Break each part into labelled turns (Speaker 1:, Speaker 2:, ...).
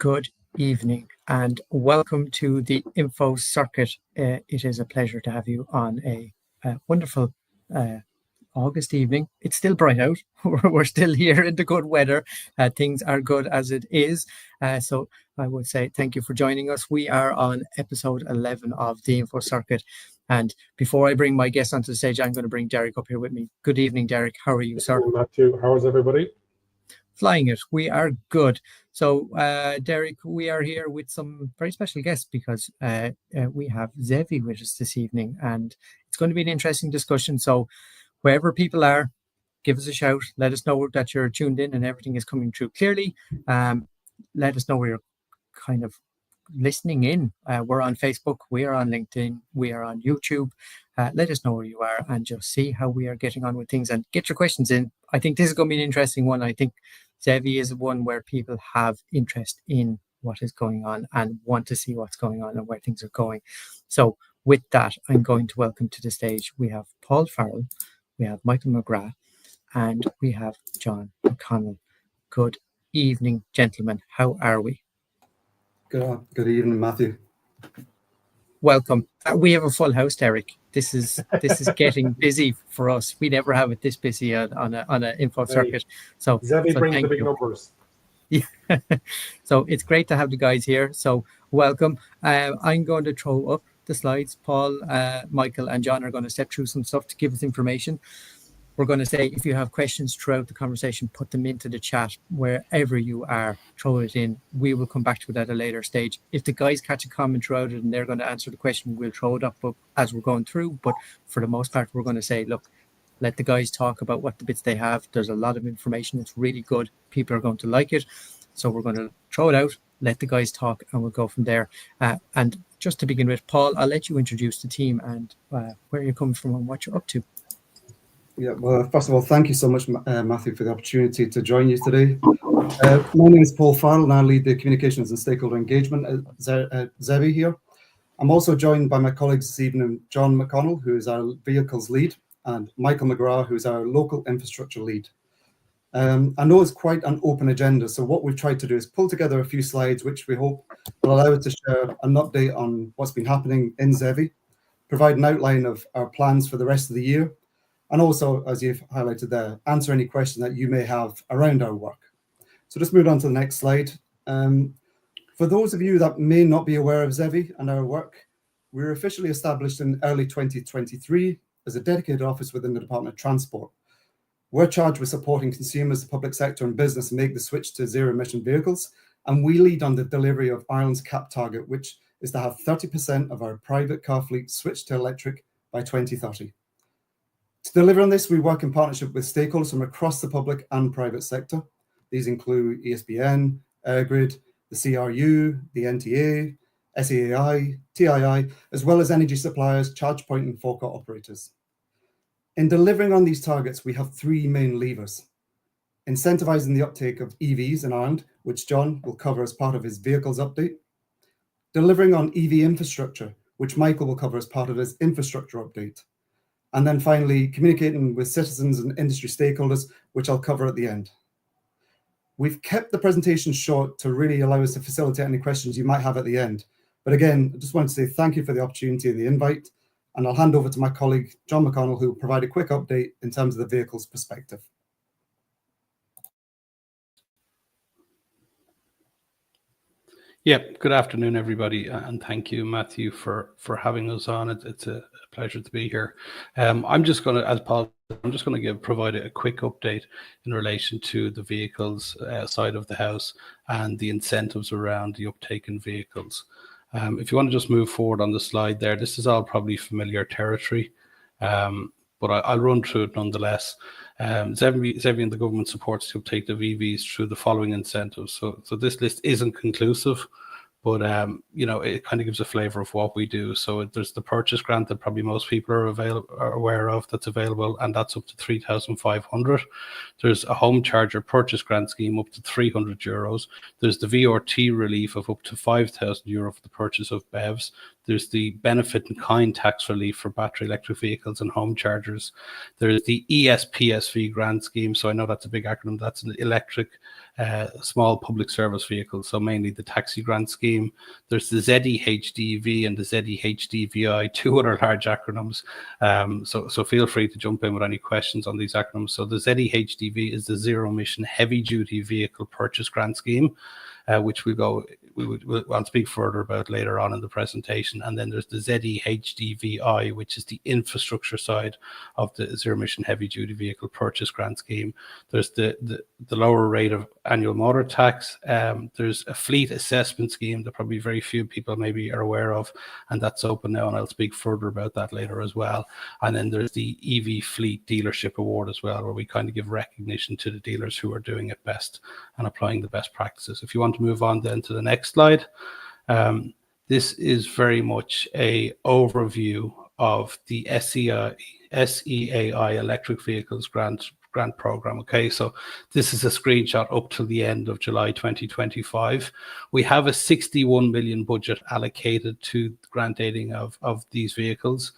Speaker 1: good evening and welcome to the Info Circuit. It is a pleasure to have you on a wonderful August evening. It's still bright out. We're still here in the good weather. Things are good as it is. So I would say thank you for joining us. We are on episode 11 of the Info Circuit. And before I bring my guest onto the stage, I'm going to bring Derek up here with me. Good evening, Derek. How are you, sir?
Speaker 2: Hello, Matthew. How is everybody?
Speaker 1: Flying it. We are good. So, Derek, we are here with some very special guests because we have ZEVI with us this evening, and it's going to be an interesting discussion. So, wherever people are, give us a shout. Let us know that you're tuned in and everything is coming through clearly. Let us know where you're kind of listening in. We're on Facebook, we are on LinkedIn, we are on YouTube. Let us know where you are and just see how we are getting on with things and get your questions in. I think this is going to be an interesting one. I think ZEVI is one where people have interest in what is going on and want to see what's going on and where things are going. So with that, I'm going to welcome to the stage, we have Paul Farrell, we have Michael McGrath, and we have John McConnell. Good evening, gentlemen. How are we?
Speaker 3: Good evening, Matthew.
Speaker 1: Welcome. We have a full house, Derek. This is getting busy for us. We never have it this busy on a info circuit. So
Speaker 2: ZEVI brings the big numbers.
Speaker 1: Yeah. So it's great to have the guys here. So welcome. I'm going to throw up the slides. Paul, Michael, and John are going to step through some stuff to give us information. We're going to say if you have questions throughout the conversation, put them into the chat wherever you are, throw it in. We will come back to it at a later stage. If the guys catch a comment throughout it and they're going to answer the question, we'll throw it up as we're going through. But for the most part, we're going to say, look, let the guys talk about what the bits they have. There's a lot of information. It's really good. People are going to like it. So we're going to throw it out, let the guys talk, and we'll go from there. And just to begin with, Paul, I'll let you introduce the team and where you're coming from and what you're up to.
Speaker 3: Yeah, well, first of all, thank you so much, Matthew, for the opportunity to join you today. My name is Paul Farrell, and I lead the Communications and Stakeholder Engagement at ZEVI here. I'm also joined by my colleagues this evening, John McConnell, who is our Vehicles Lead, and Michael McGrath, who is our Local Infrastructure Lead. I know it's quite an open agenda, so what we've tried to do is pull together a few slides, which we hope will allow us to share an update on what's been happening in ZEVI, provide an outline of our plans for the rest of the year, and also, as you've highlighted there, answer any question that you may have around our work. So just move on to the next slide. For those of you that may not be aware of ZEVI and our work, we were officially established in early 2023 as a dedicated office within the Department of Transport. We're charged with supporting consumers, the public sector and business make the switch to zero-emission vehicles, and we lead on the delivery of Ireland's CAP target, which is to have 30% of our private car fleet switched to electric by 2030. To deliver on this, we work in partnership with stakeholders from across the public and private sector. These include ESBN, EirGrid, the CRU, the NTA, SEAI, TII, as well as energy suppliers, charge point and forecourt operators. In delivering on these targets, we have three main levers. Incentivising the uptake of EVs in Ireland, which John will cover as part of his vehicles update. Delivering on EV infrastructure, which Michael will cover as part of his infrastructure update. And then finally, communicating with citizens and industry stakeholders, which I'll cover at the end. We've kept the presentation short to really allow us to facilitate any questions you might have at the end. But again, I just wanted to say thank you for the opportunity and the invite, and I'll hand over to my colleague, John McConnell, who will provide a quick update in terms of the vehicle's perspective.
Speaker 4: Yeah, good afternoon, everybody, and thank you, Matthew, for having us on. It's a pleasure to be here. I'm just going to, as Paul, provide a quick update in relation to the vehicles side of the house and the incentives around the uptake in vehicles. If you want to just move forward on the slide there, this is all probably familiar territory, but I'll run through it nonetheless. ZEVI and the government supports to uptake of EVs through the following incentives. So this list isn't conclusive, but it kind of gives a flavour of what we do. So there's the purchase grant that probably most people are aware of that's available, and that's up to 3,500. There's a home charger purchase grant scheme up to €300. There's the VRT relief of up to €5,000 for the purchase of BEVs. There's the benefit in kind tax relief for battery electric vehicles and home chargers. There's the ESPSV grant scheme. So I know that's a big acronym. That's an electric small public service vehicle. So mainly the taxi grant scheme. There's the ZEHDV and the ZEHDVI, two other large acronyms. So feel free to jump in with any questions on these acronyms. So the ZEHDV is the Zero Emission Heavy Duty Vehicle Purchase Grant Scheme, which I'll speak further about later on in the presentation. And then there's the ZEHDVI, which is the infrastructure side of the Zero Emission Heavy Duty Vehicle Purchase Grant Scheme. There's the lower rate of annual motor tax. There's a fleet assessment scheme that probably very few people maybe are aware of, and that's open now, and I'll speak further about that later as well. And then there's the EV Fleet Dealership Award as well, where we kind of give recognition to the dealers who are doing it best and applying the best practices. If you want to move on then to the next slide, this is very much a overview of the SEAI Electric Vehicles Grant program. Okay, so this is a screenshot up to the end of July 2025. We have a 61 million budget allocated to grant aiding of these vehicles.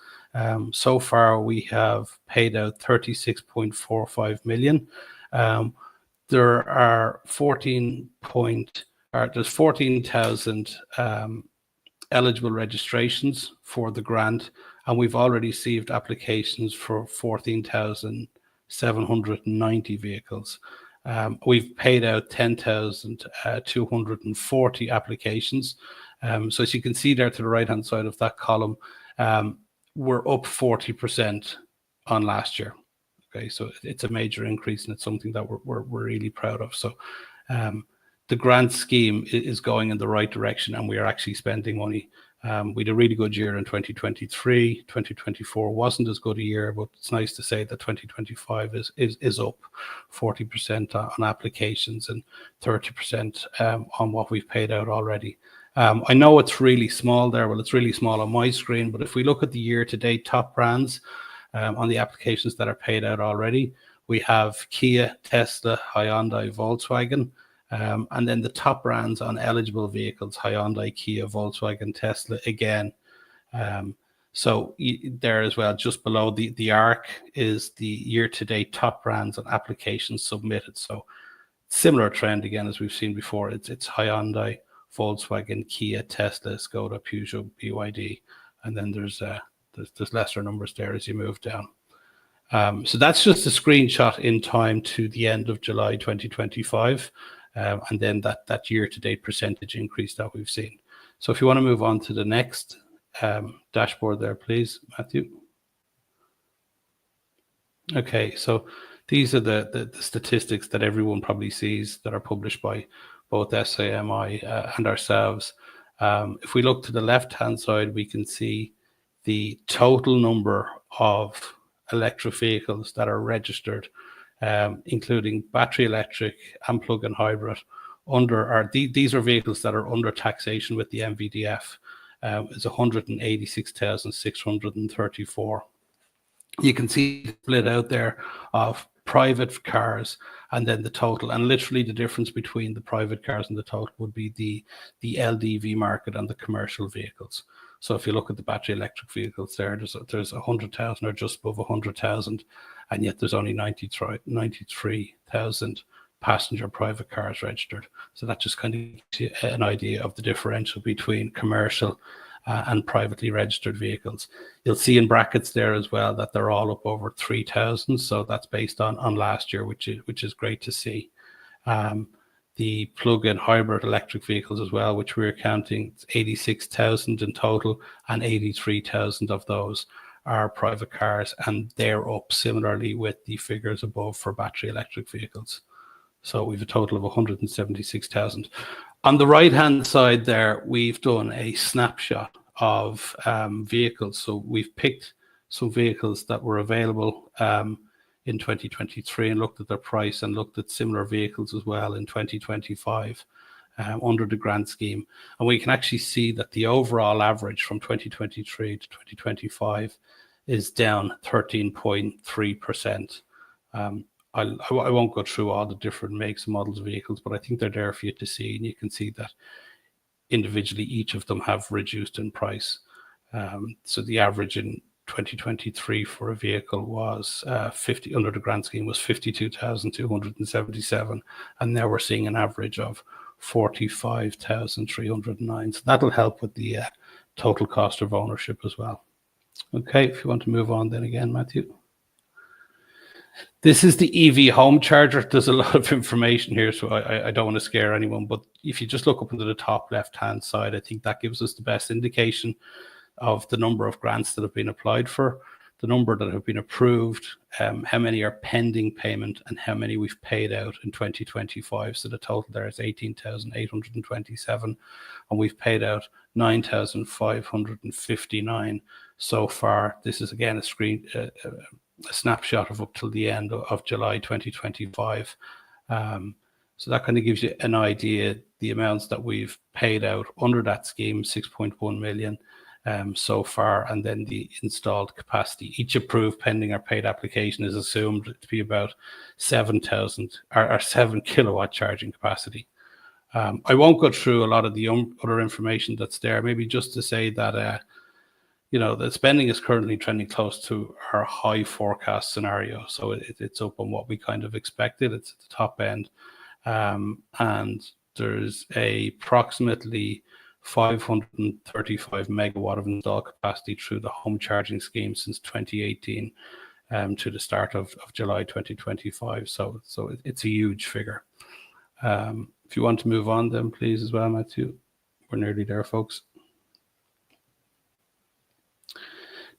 Speaker 4: So far we have paid out 36.45 million. There are 14,000 eligible registrations for the grant, and we've already received applications for 14,790 vehicles. We've paid out 10,240 applications. So as you can see there to the right hand side of that column, we're up 40% on last year. Okay, so it's a major increase, and it's something that we're really proud of. So the grant scheme is going in the right direction, and we are actually spending money. We had a really good year in 2023. 2024 wasn't as good a year, but it's nice to say that 2025 is up 40% on applications and 30% on what we've paid out already. I know it's really small there. Well, it's really small on my screen, but if we look at the year-to-date top brands on the applications that are paid out already, we have Kia, Tesla, Hyundai, Volkswagen. And then the top brands on eligible vehicles, Hyundai, Kia, Volkswagen, Tesla again. So there as well, just below the arc is the year-to-date top brands on applications submitted. So similar trend again as we've seen before. It's Hyundai, Volkswagen, Kia, Tesla, Skoda, Peugeot, BYD, and then there's lesser numbers there as you move down. So that's just a screenshot in time to the end of July 2025. And then that year-to-date percentage increase that we've seen. So if you want to move on to the next dashboard there, please, Matthew. Okay, so these are the statistics that everyone probably sees that are published by both SAMI and ourselves. If we look to the left-hand side, we can see the total number of electric vehicles that are registered, including battery electric and plug-in hybrid. These are vehicles that are under taxation with the MVDF. Is 186,634. You can see the split out there of private cars and then the total, and literally the difference between the private cars and the total would be the LDV market and the commercial vehicles. So if you look at the battery electric vehicles there's 100,000 or just above 100,000, and yet there's only 93,000 passenger private cars registered. So that just kind of gives you an idea of the differential between commercial and privately registered vehicles. You'll see in brackets there as well that they're all up over 3,000. So that's based on last year, which is great to see. The plug-in hybrid electric vehicles as well, which we're counting 86,000 in total, and 83,000 of those are private cars, and they're up similarly with the figures above for battery electric vehicles. So we've a total of 176,000. On the right-hand side there, we've done a snapshot of vehicles. So we've picked some vehicles that were available in 2023 and looked at their price and looked at similar vehicles as well in 2025 under the grant scheme. And we can actually see that the overall average from 2023 to 2025 is down 13.3%. I won't go through all the different makes and models of vehicles, but I think they're there for you to see, and you can see that individually each of them have reduced in price. So the average in 2023 for a vehicle was 50 under the grant scheme was 52,277, and now we're seeing an average of 45,309. So that'll help with the total cost of ownership as well. Okay, if you want to move on then again, Matthew. This is the EV home charger. There's a lot of information here, so I don't want to scare anyone, but if you just look up into the top left-hand side, I think that gives us the best indication of the number of grants that have been applied for, the number that have been approved, how many are pending payment, and how many we've paid out in 2025. So the total there is 18,827, and we've paid out 9,559 so far. This is again a snapshot of up till the end of July 2025. So that kind of gives you an idea, the amounts that we've paid out under that scheme, 6.1 million so far, and then the installed capacity. Each approved pending or paid application is assumed to be about 7,000 or 7 kilowatt charging capacity. I won't go through a lot of the other information that's there, maybe just to say that the spending is currently trending close to our high forecast scenario. So it's up on what we kind of expected. It's at the top end. And there's approximately 535 megawatt of installed capacity through the home charging scheme since 2018 to the start of July 2025. So it's a huge figure. If you want to move on then please as well, Matthew. We're nearly there, folks.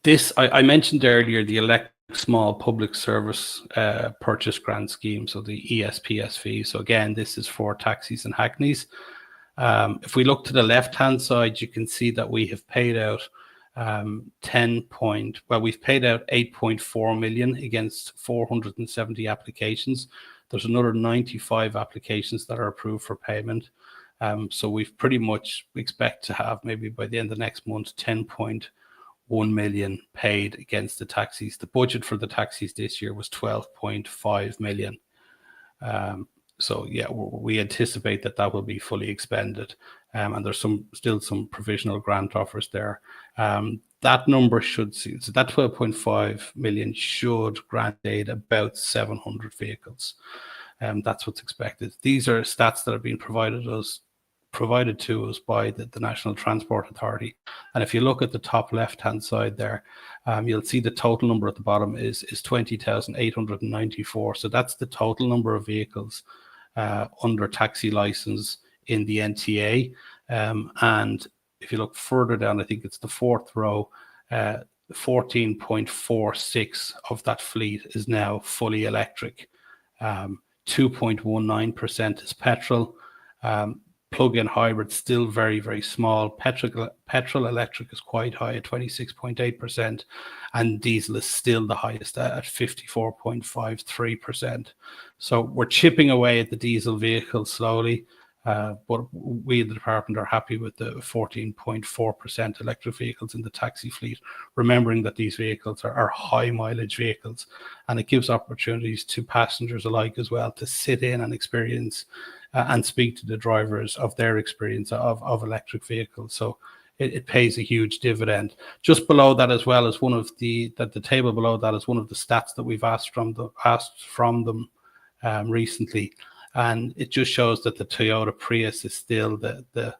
Speaker 4: This, I mentioned earlier, the electric small public service purchase grant scheme, so the ESPSV. So again, this is for taxis and hackneys. If we look to the left-hand side, you can see that we have paid out we've paid out 8.4 million against 470 applications. There's another 95 applications that are approved for payment. So we've pretty much expect to have maybe by the end of next month 10.1 million paid against the taxis. The budget for the taxis this year was 12.5 million. So yeah, we anticipate that will be fully expended, and there's still some provisional grant offers there. That number should see, so that 12.5 million should grant aid about 700 vehicles. That's what's expected. These are stats that have been provided to us by the National Transport Authority. And if you look at the top left-hand side there, you'll see the total number at the bottom is 20,894. So that's the total number of vehicles under taxi license in the NTA. And if you look further down, I think it's the fourth row, 14.46 of that fleet is now fully electric. 2.19% is petrol. Plug-in hybrid still very, very small. Petrol electric is quite high at 26.8%, and diesel is still the highest at 54.53%. So we're chipping away at the diesel vehicles slowly, but we in the department are happy with the 14.4% electric vehicles in the taxi fleet, remembering that these vehicles are high mileage vehicles, and it gives opportunities to passengers alike as well to sit in and experience and speak to the drivers of their experience of electric vehicles. So it pays a huge dividend. Just below that as well as the table below that is one of the stats that we've asked from them recently, and it just shows that the Toyota Prius is still the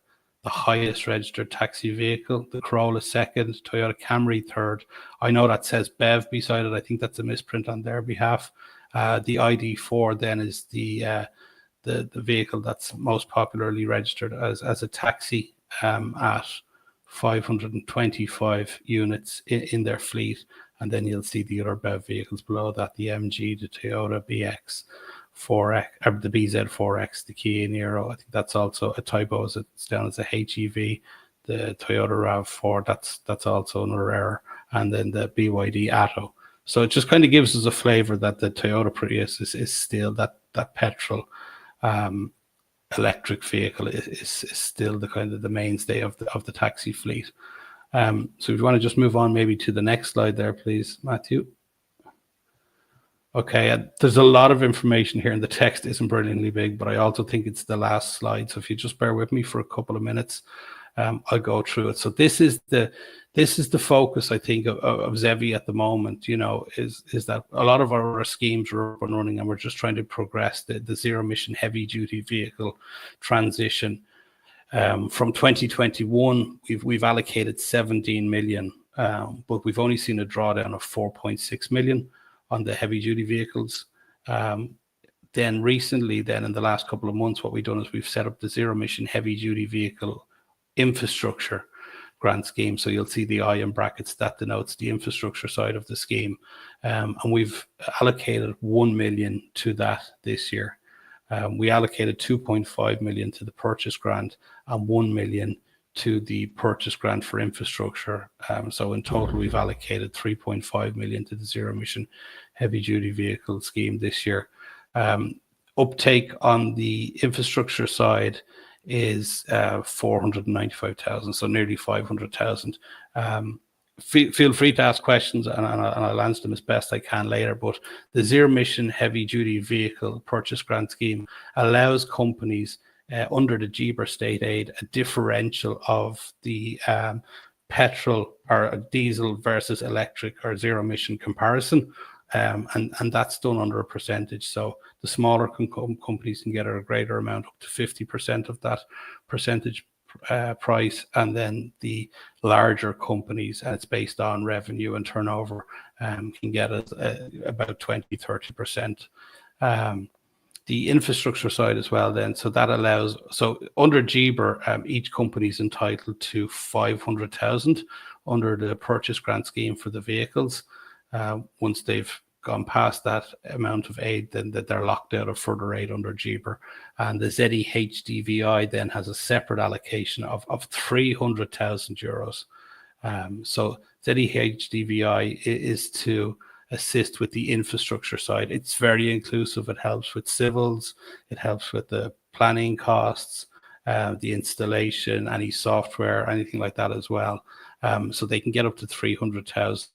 Speaker 4: highest registered taxi vehicle. The Corolla second, Toyota Camry third. I know that says BEV beside it. I think that's a misprint on their behalf. The ID4 then is the vehicle that's most popularly registered as a taxi at 525 units in their fleet. And then you'll see the other BEV vehicles below that, the MG, the Toyota BX, 4X, or the BZ4X, the Kia Niro. I think that's also a typo, as it's down as a HEV. The Toyota RAV4, that's also another error. And then the BYD Atto. So it just kind of gives us a flavor that the Toyota Prius is still that petrol electric vehicle is still the kind of the mainstay of the taxi fleet. So if you want to just move on maybe to the next slide there, please, Matthew. Okay, there's a lot of information here and the text isn't brilliantly big, but I also think it's the last slide. So if you just bear with me for a couple of minutes. I'll go through it. So this is the focus, I think, of ZEVI at the moment. Is that a lot of our schemes are up and running, and we're just trying to progress the zero emission heavy duty vehicle transition. From 2021, we've allocated 17 million, but we've only seen a drawdown of 4.6 million on the heavy duty vehicles. Then recently, in the last couple of months, what we've done is we've set up the zero emission heavy duty vehicle infrastructure grant scheme. So you'll see the I in brackets that denotes the infrastructure side of the scheme. And we've allocated 1 million to that this year. We allocated 2.5 million to the purchase grant and 1 million to the purchase grant for infrastructure. So in total, we've allocated 3.5 million to the zero emission heavy duty vehicle scheme this year. Uptake on the infrastructure side is 495,000, so nearly 500,000. Feel free to ask questions, and I'll answer them as best I can later. But the zero emission heavy duty vehicle purchase grant scheme allows companies under the GBER state aid a differential of the petrol or diesel versus electric or zero emission comparison. And that's done under a percentage. So the smaller companies can get a greater amount, up to 50% of that percentage price, and then the larger companies, and it's based on revenue and turnover, can get about 20-30%. The infrastructure side as well then, so that allows, so under GBER, each company is entitled to 500,000 under the purchase grant scheme for the vehicles. Once they've gone past that amount of aid, then that they're locked out of further aid under GBER. And the ZEHDVI then has a separate allocation of 300,000 euros. So ZEHDVI is to assist with the infrastructure side. It's very inclusive. It helps with civils. It helps with the planning costs, the installation, any software, anything like that as well. So they can get up to 300,000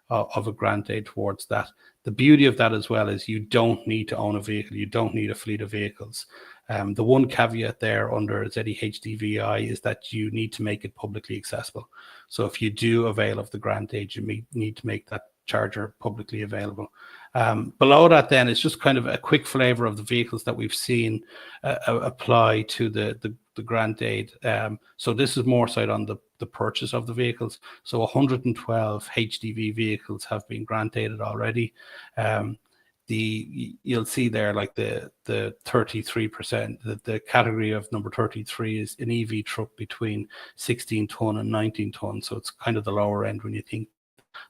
Speaker 4: of a grant aid towards that. The beauty of that as well is you don't need to own a vehicle. You don't need a fleet of vehicles. The one caveat there under ZEHDVI is that you need to make it publicly accessible. So if you do avail of the grant aid, you need to make that charger publicly available. Below that then is just kind of a quick flavor of the vehicles that we've seen apply to the grant aid. So this is more side on the purchase of the vehicles. So 112 HDV vehicles have been grant aided already. You'll see there like the 33%, the category of number 33 is an EV truck between 16 ton and 19 ton. So it's kind of the lower end when you think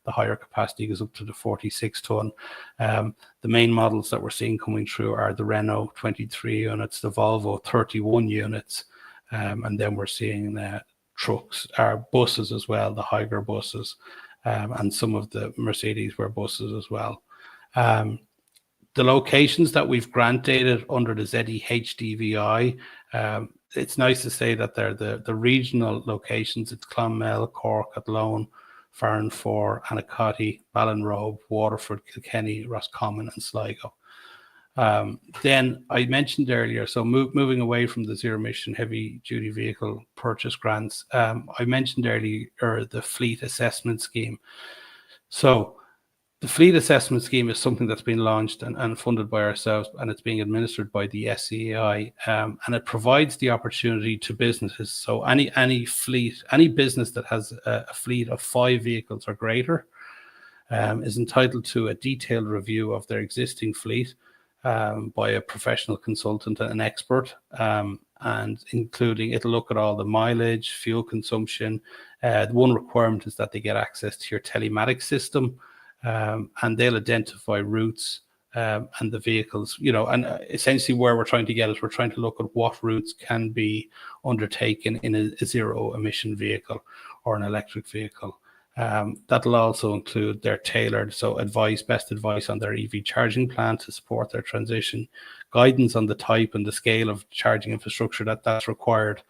Speaker 4: the higher capacity goes up to the 46 ton. The main models that we're seeing coming through are the Renault 23 units, the Volvo 31 units, and then we're seeing trucks, buses as well, the Higer buses, and some of the Mercedes were buses as well. The locations that we've granted under the ZEHDVI, it's nice to say that they're the regional locations. It's Clonmel, Cork, Athlone, Farranfore, Anacotty, Ballinrobe, Waterford, Kilkenny, Roscommon and Sligo. Then I mentioned earlier, so moving away from the zero emission heavy duty vehicle purchase grants, I mentioned earlier the fleet assessment scheme. So the fleet assessment scheme is something that's been launched and funded by ourselves, and it's being administered by the SCAI, and it provides the opportunity to businesses. So any fleet, any business that has a fleet of 5 vehicles or greater is entitled to a detailed review of their existing fleet by a professional consultant and an expert, and including, it'll look at all the mileage, fuel consumption. The one requirement is that they get access to your telematics system, and they'll identify routes and the vehicles, and essentially where we're trying to get is we're trying to look at what routes can be undertaken in a zero emission vehicle or an electric vehicle. That'll also include their tailored, so best advice on their EV charging plan to support their transition, guidance on the type and the scale of charging infrastructure that's required.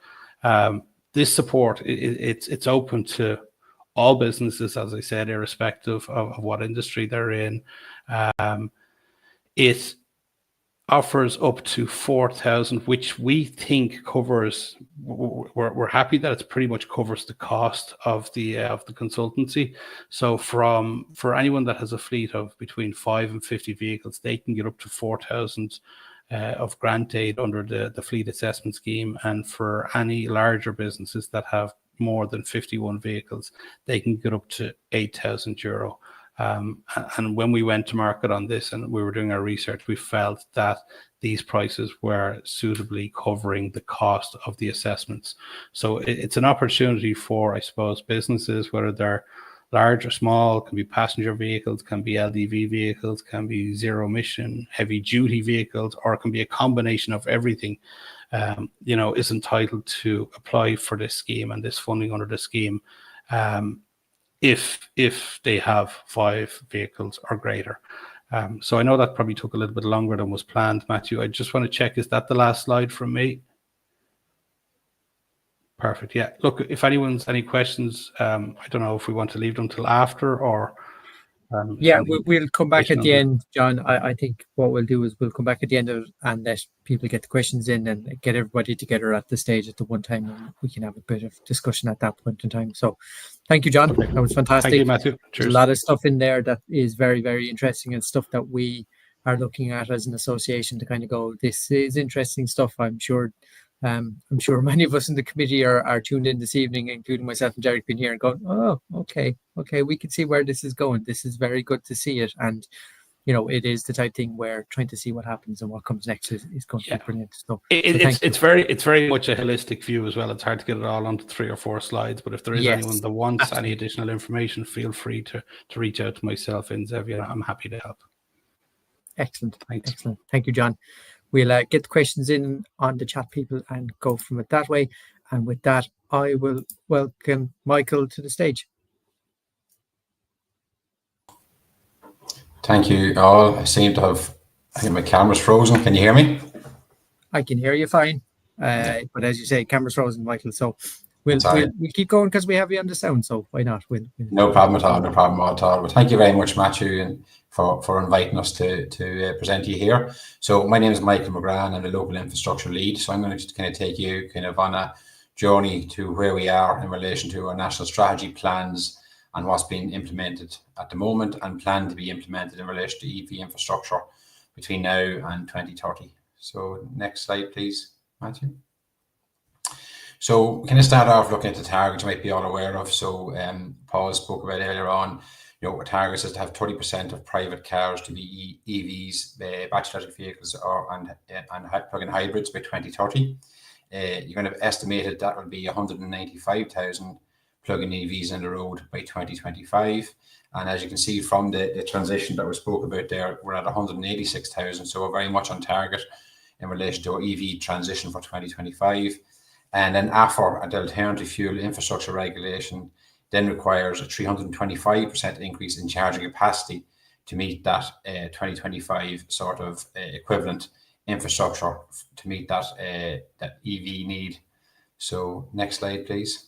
Speaker 4: This support, it's open to all businesses, as I said, irrespective of what industry they're in. It offers up to 4,000, which we think covers. We're happy that it's pretty much covers the cost of the consultancy. So for anyone that has a fleet of between 5 and 50 vehicles, they can get up to 4,000 of grant aid under the fleet assessment scheme. And for any larger businesses that have more than 51 vehicles, they can get up to €8,000. And when we went to market on this and we were doing our research, we felt that these prices were suitably covering the cost of the assessments. So it's an opportunity for, I suppose, businesses, whether they're large or small, can be passenger vehicles, can be LDV vehicles, can be zero emission, heavy duty vehicles, or it can be a combination of everything, is entitled to apply for this scheme and this funding under the scheme. If they have 5 vehicles or greater. So I know that probably took a little bit longer than was planned, Matthew. I just want to check, is that the last slide from me? Perfect. Yeah. Look, if anyone's any questions, I don't know if we want to leave them till after or.
Speaker 1: Yeah, we'll come back at the end, John. I think what we'll do is we'll come back at the end of it and let people get the questions in and get everybody together at the stage at the one time, and we can have a bit of discussion at that point in time. So thank you, John. That was fantastic.
Speaker 4: Thank you, Matthew.
Speaker 1: There's a lot of stuff in there that is very, very interesting and stuff that we are looking at as an association to kind of go, this is interesting stuff. I'm sure many of us in the committee are tuned in this evening, including myself and Derek, being here and going, oh, okay, we can see where this is going. This is very good to see it. And, it is the type of thing where trying to see what happens and what comes next is going to be brilliant. So
Speaker 4: it's very much a holistic view as well. It's hard to get it all onto 3 or 4 slides, but if there is anyone that wants any additional information, feel free to reach out to myself in ZEVI. I'm happy to help.
Speaker 1: Excellent.
Speaker 4: Thanks.
Speaker 1: Excellent. Thank you, John. We'll get the questions in on the chat, people, and go from it that way. And with that, I will welcome Michael to the stage.
Speaker 5: Thank you all. I think my camera's frozen. Can you hear me?
Speaker 1: I can hear you fine. But as you say, camera's frozen, Michael. So we'll keep going because we have you on the sound. So why not?
Speaker 5: No problem at all. No problem at all. But thank you very much, Matthew, and for inviting us to present you here. So my name is Michael McGrath. I'm the local infrastructure lead. So I'm going to just kind of take you kind of on a journey to where we are in relation to our national strategy plans and what's being implemented at the moment and planned to be implemented in relation to EV infrastructure between now and 2030. So next slide, please, Matthew. So can I start off looking at the targets you might be all aware of? So Paul spoke about earlier on, our target is to have 30% of private cars to be EVs, battery electric vehicles and plug-in hybrids by 2030. You're going to estimate that will be 195,000 plug-in EVs on the road by 2025. And as you can see from the transition that we spoke about there, we're at 186,000. So we're very much on target in relation to our EV transition for 2025. And then AFIR, the Alternative Fuel Infrastructure Regulation, then requires a 325% increase in charging capacity to meet that 2025 sort of equivalent infrastructure to meet that EV need. So next slide, please.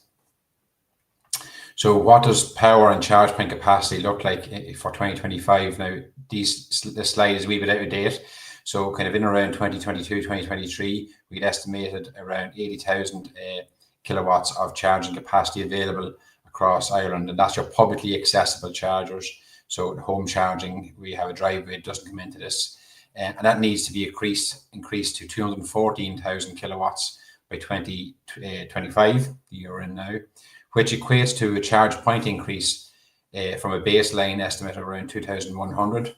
Speaker 5: So what does power and charge point capacity look like for 2025? Now, this slide is a wee bit out of date. So kind of in around 2022, 2023, we'd estimated around 80,000 kilowatts of charging capacity available across Ireland. And that's your publicly accessible chargers. So home charging, we have a driveway, it doesn't come into this. And that needs to be increased to 214,000 kilowatts by 2025, the year in now, which equates to a charge point increase from a baseline estimate of around 2,100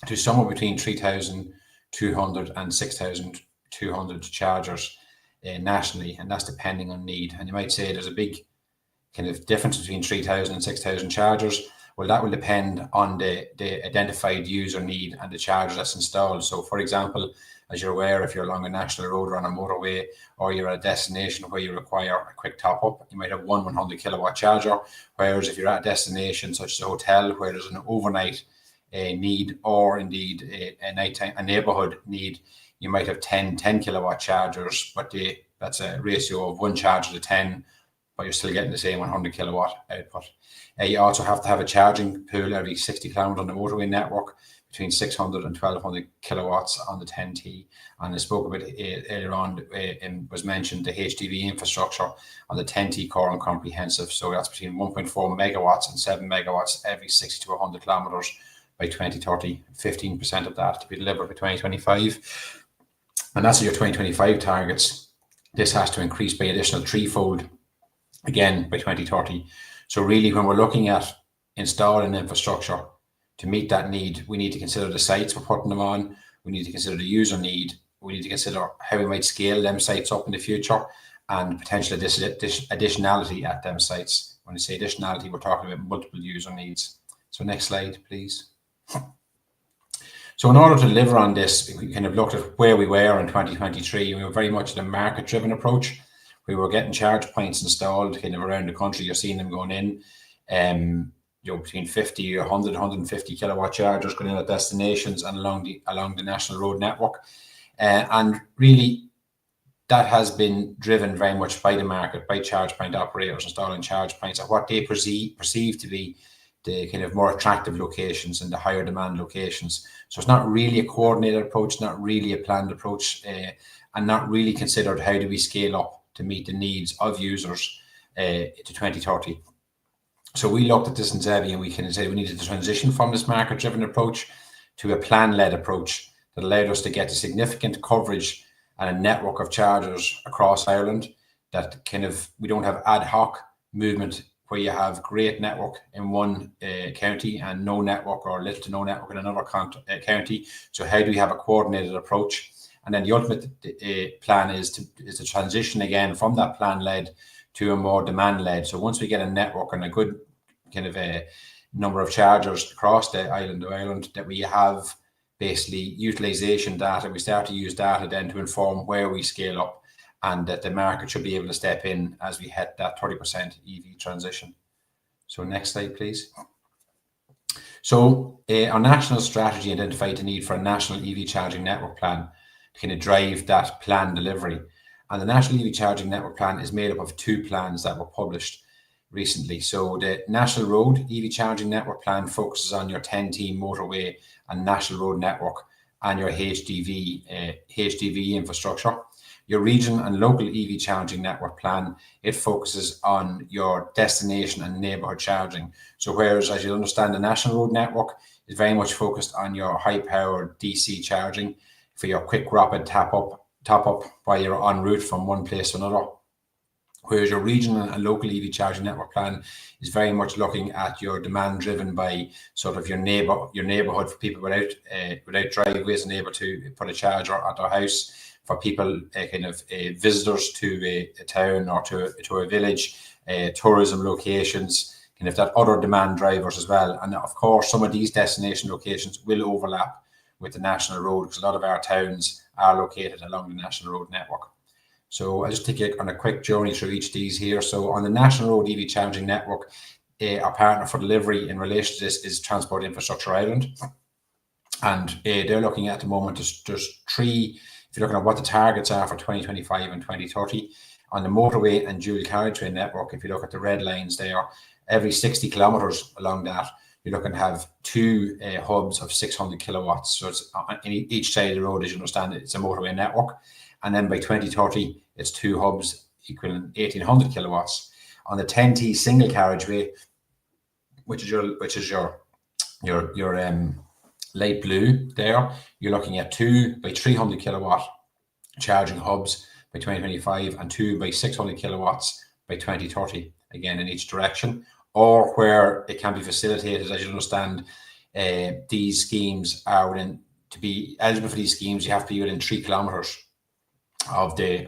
Speaker 5: to somewhere between 3,200 and 6,200 chargers nationally, and that's depending on need. And you might say there's a big kind of difference between 3,000 and 6,000 chargers. Well, that will depend on the identified user need and the charger that's installed. So, for example, as you're aware, if you're along a national road or on a motorway, or you're at a destination where you require a quick top up, you might have one 100 kilowatt charger. Whereas if you're at a destination such as a hotel where there's an overnight need, or indeed a neighborhood need, you might have 10 kilowatt chargers, but that's a ratio of 1 charger to 10, but you're still getting the same 100 kilowatt output. You also have to have a charging pool every 60 kilometers on the motorway network, between 600 and 1200 kilowatts on the 10T. And I spoke about earlier on, was mentioned the HDV infrastructure on the 10T core and comprehensive. So that's between 1.4 megawatts and 7 megawatts every 60 to 100 kilometers by 2030, 15% of that to be delivered by 2025. And that's your 2025 targets. This has to increase by additional threefold again by 2030. So really, when we're looking at installing infrastructure to meet that need, we need to consider the sites we're putting them on. We need to consider the user need. We need to consider how we might scale them sites up in the future and potentially this additionality at them sites. When I say additionality, we're talking about multiple user needs. So next slide, please. So in order to deliver on this, we kind of looked at where we were in 2023. We were very much a market-driven approach. We were getting charge points installed kind of around the country. You're seeing them going in, between 50 or 100, 150 kilowatt chargers going in at destinations and along the national road network. And really, that has been driven very much by the market, by charge point operators installing charge points at what they perceive to be the kind of more attractive locations and the higher demand locations. So it's not really a coordinated approach, not really a planned approach, and not really considered how do we scale up to meet the needs of users to 2030. So we looked at this in ZEVI and we can say we needed to transition from this market-driven approach to a plan-led approach that allowed us to get to significant coverage and a network of chargers across Ireland that kind of, we don't have ad hoc movement where you have great network in one county and no network or little to no network in another county. So how do we have a coordinated approach? And then the ultimate plan is to transition again from that plan-led to a more demand-led. So once we get a network and a good kind of a number of chargers across the island of Ireland, that we have basically utilization data, we start to use data then to inform where we scale up, and that the market should be able to step in as we hit that 30% EV transition. So next slide, please. So our national strategy identified the need for a national EV charging network plan to kind of drive that plan delivery. And the National EV Charging Network Plan is made up of two plans that were published recently. So the National Road EV Charging Network Plan focuses on your 10T motorway and national road network and your HDV infrastructure. Your region and local EV charging network plan, it focuses on your destination and neighbourhood charging. So whereas, as you understand, the national road network is very much focused on your high-powered DC charging for your quick, rapid top up while you're en route from one place to another. Whereas your regional and local EV charging network plan is very much looking at your demand driven by sort of your neighbourhood for people without driveways and able to put a charger at their house, for people visitors to a town or to a village, tourism locations, kind of that other demand drivers as well. And of course, some of these destination locations will overlap with the national road because a lot of our towns are located along the national road network. So I'll just take you on a quick journey through each of these here. So on the National Road EV Charging Network, our partner for delivery in relation to this is Transport Infrastructure Ireland. And they're looking at the moment, there's three, if you're looking at what the targets are for 2025 and 2030, on the motorway and dual carriageway network, if you look at the red lines there, every 60 kilometres along that, you're looking to have two hubs of 600 kilowatts. So it's on each side of the road, as you understand, it's a motorway network. And then by 2030, it's two hubs equivalent 1800 kilowatts. On the 10T single carriageway, which is your light blue there, you're looking at 2 by 300 kilowatt charging hubs by 2025 and 2 by 600 kilowatts by 2030, again in each direction. Or where it can be facilitated, as you understand, these schemes are to be eligible for these schemes, you have to be within 3 kilometres of the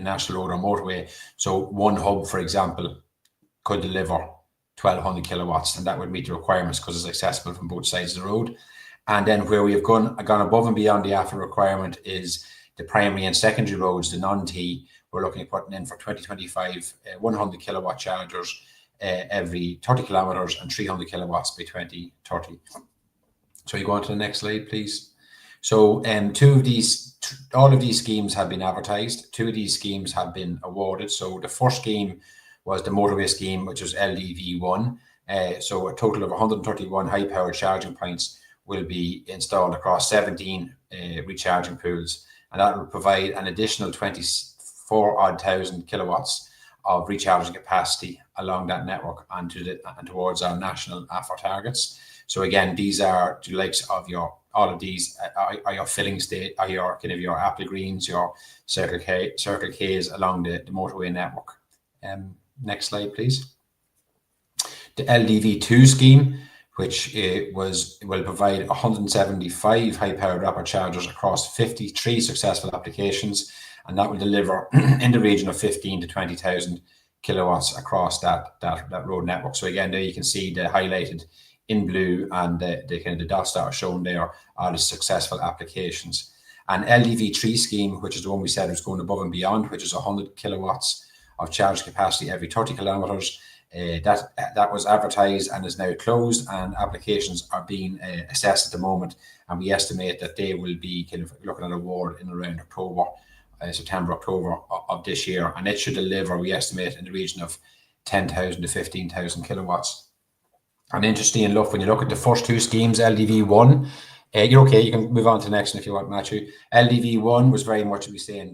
Speaker 5: national road or motorway. So one hub, for example, could deliver 1200 kilowatts, and that would meet the requirements because it's accessible from both sides of the road. And then where we have gone above and beyond the AFA requirement is the primary and secondary roads, the non-T. We're looking at putting in for 2025 100 kilowatt chargers every 30 kilometres and 300 kilowatts by 2030. So you go on to the next slide, please. So all of these schemes have been advertised. 2 of these schemes have been awarded. So the first scheme was the motorway scheme, which was LDV1. So a total of 131 high-powered charging points will be installed across 17 recharging pools, and that will provide an additional 24,000 kilowatts of recharging capacity along that network and towards our national AFR targets. So again, these are the likes of all of these are your filling state, are your kind of your Apple Greens, your Circle K's along the motorway network. Next slide, please. The LDV2 scheme, which will provide 175 high-powered rapid chargers across 53 successful applications, and that will deliver in the region of 15 to 20,000 kilowatts across that road network. So again, there you can see the highlighted in blue, and the kind of the dots that are shown there are the successful applications. And LDV3 scheme, which is the one we said was going above and beyond, which is 100 kilowatts of charge capacity every 30 kilometers. That was advertised and is now closed, and applications are being assessed at the moment, and we estimate that they will be kind of looking at award in around September, October of this year, and it should deliver, we estimate, in the region of 10,000 to 15,000 kilowatts. And interesting enough, when you look at the first two schemes, LDV1, you're okay, you can move on to the next one if you want, Matthew. LDV1 was very much, we say, in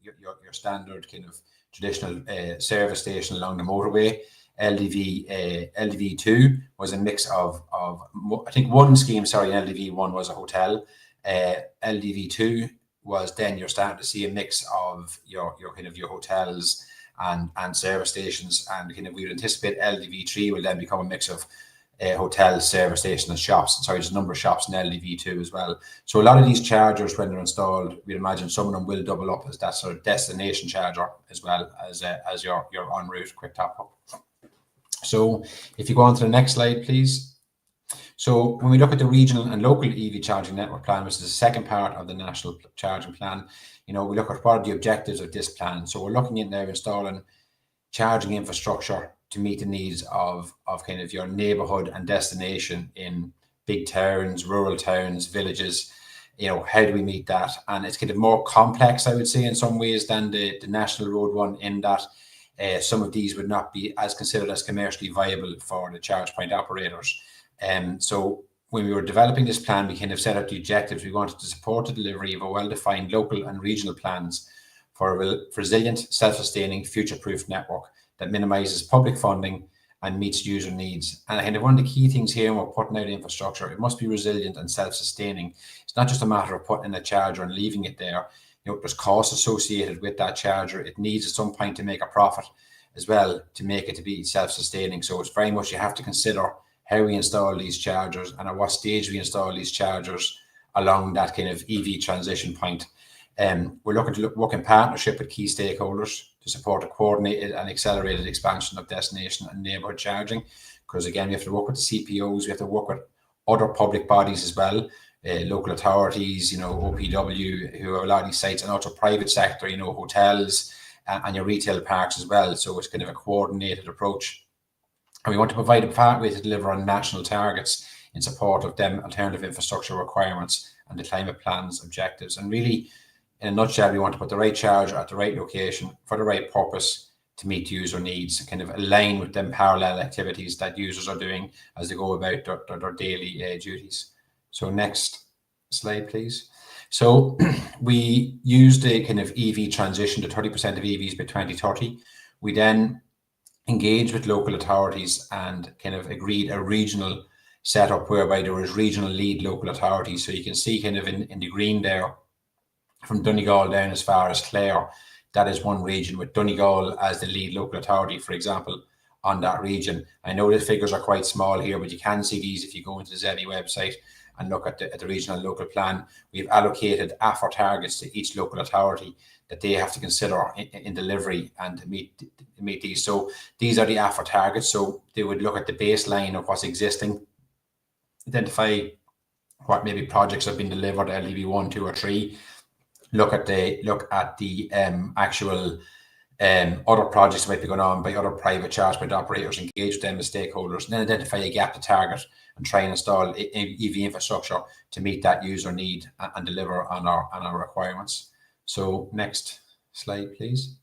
Speaker 5: your standard kind of traditional service station along the motorway. LDV2 was a mix of I think one scheme, sorry, LDV1 was a hotel. LDV2 was then you're starting to see a mix of your kind of your hotels and service stations, and kind of we would anticipate LDV3 will then become a mix of hotels, service stations, and shops. Sorry, there's a number of shops in LDV2 as well. So a lot of these chargers, when they're installed, we'd imagine some of them will double up as that sort of destination charger as well as your en route quick top up. So if you go on to the next slide, please. So when we look at the regional and local EV charging network plan, which is the second part of the national charging plan, we look at what are the objectives of this plan. So we're looking at now installing charging infrastructure to meet the needs of kind of your neighborhood and destination in big towns, rural towns, villages. How do we meet that? And it's kind of more complex, I would say, in some ways than the national road one, in that some of these would not be as considered as commercially viable for the charge point operators. So when we were developing this plan, we kind of set out the objectives. We wanted to support the delivery of a well-defined local and regional plans for a resilient, self-sustaining, future-proof network that minimizes public funding and meets user needs. And kind of one of the key things here when we're putting out infrastructure, it must be resilient and self-sustaining. It's not just a matter of putting in a charger and leaving it there. There's costs associated with that charger. It needs at some point to make a profit as well to make it to be self-sustaining. So it's very much you have to consider how we install these chargers and at what stage we install these chargers along that kind of EV transition point. We're looking to work in partnership with key stakeholders to support a coordinated and accelerated expansion of destination and neighbourhood charging. Because again, we have to work with the CPOs, we have to work with other public bodies as well, local authorities, OPW, who have a lot of these sites, and also private sector, hotels and your retail parks as well. So it's kind of a coordinated approach. And we want to provide a pathway to deliver on national targets in support of them alternative infrastructure requirements and the climate plan's objectives. And really, in a nutshell, we want to put the right charger at the right location for the right purpose to meet user needs, kind of align with them parallel activities that users are doing as they go about their daily duties. So next slide, please. So we used the kind of EV transition to 30% of EVs by 2030. We then engaged with local authorities and kind of agreed a regional setup whereby there was regional lead local authorities. So you can see kind of in the green there, from Donegal down as far as Clare, that is one region with Donegal as the lead local authority, for example, on that region. I know the figures are quite small here, but you can see these if you go into the ZEVI website and look at the regional and local plan. We've allocated AFR targets to each local authority that they have to consider in delivery and to meet these. So these are the AFR targets. So they would look at the baseline of what's existing, identify what maybe projects have been delivered, LDV 1, 2, or 3. Look at the actual other projects that might be going on by other private charge point operators, engage with them as stakeholders, and then identify a gap to target and try and install EV infrastructure to meet that user need and deliver on our requirements. So next slide, please.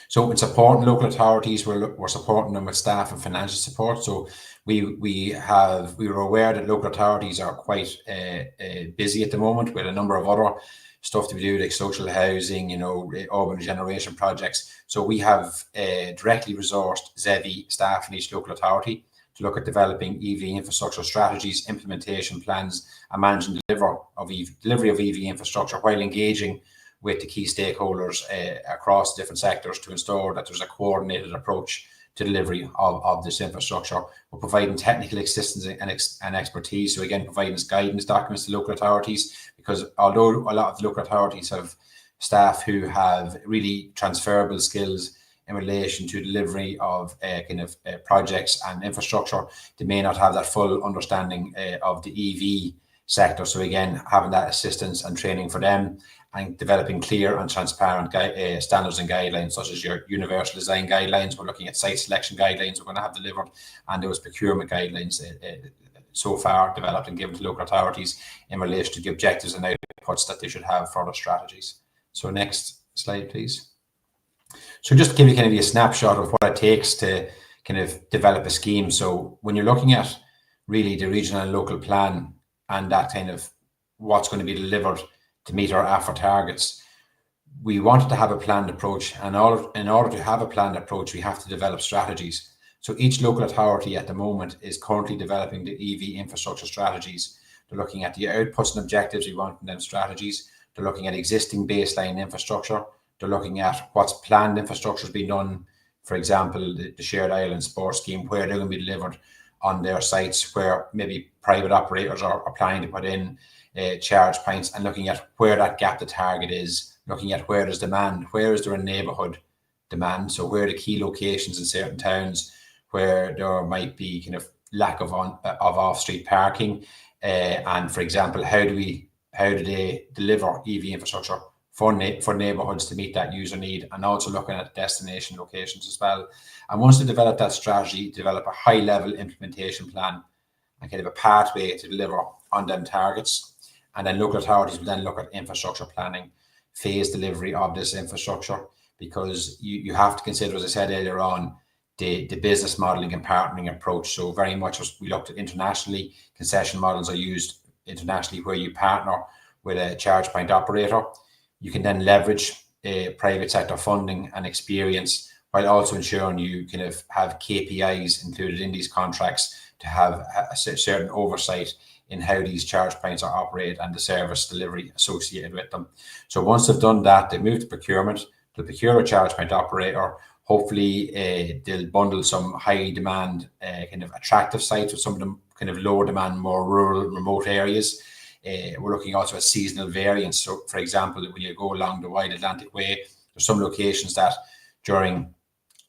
Speaker 5: So in supporting local authorities, we're supporting them with staff and financial support. So we were aware that local authorities are quite busy at the moment with a number of other stuff to do, like social housing, urban regeneration projects. So we have directly resourced ZEVI staff in each local authority to look at developing EV infrastructure strategies, implementation plans, and managing delivery of EV infrastructure while engaging with the key stakeholders across different sectors to ensure that there's a coordinated approach to delivery of this infrastructure. We're providing technical assistance and expertise. So again, providing guidance documents to local authorities, because although a lot of the local authorities have staff who have really transferable skills in relation to delivery of projects and infrastructure, they may not have that full understanding of the EV sector. So again, having that assistance and training for them, and developing clear and transparent standards and guidelines, such as your universal design guidelines. We're looking at site selection guidelines we're going to have delivered, and those procurement guidelines so far developed and given to local authorities in relation to the objectives and outputs that they should have for their strategies. So next slide, please. So just to give you kind of a snapshot of what it takes to kind of develop a scheme. So when you're looking at really the regional and local plan and that kind of what's going to be delivered to meet our AFR targets, we wanted to have a planned approach, and in order to have a planned approach, we have to develop strategies. So each local authority at the moment is currently developing the EV infrastructure strategies. They're looking at the outputs and objectives we want from them strategies. They're looking at existing baseline infrastructure. They're looking at what's planned infrastructure has been done. For example, the Shared Island Sports Scheme, where they're going to be delivered on their sites, where maybe private operators are planning to put in charge points, and looking at where that gap to target is, looking at where there's demand, where is there a neighbourhood demand, so where are the key locations in certain towns where there might be kind of lack of off-street parking, and for example, how do they deliver EV infrastructure for neighbourhoods to meet that user need, and also looking at destination locations as well. And once they develop that strategy, develop a high-level implementation plan and kind of a pathway to deliver on them targets. And then local authorities will then look at infrastructure planning, phase delivery of this infrastructure, because you have to consider, as I said earlier on, the business modelling and partnering approach. So very much as we looked at internationally, concession models are used internationally where you partner with a charge point operator. You can then leverage private sector funding and experience, while also ensuring you kind of have KPIs included in these contracts to have a certain oversight in how these charge points are operated and the service delivery associated with them. So once they've done that, they move to procurement. They'll procure a charge point operator. Hopefully, they'll bundle some high demand, kind of attractive sites with some of them kind of lower demand, more rural, remote areas. We're looking also at seasonal variance. So, for example, when you go along the wide Atlantic Way, there's some locations that during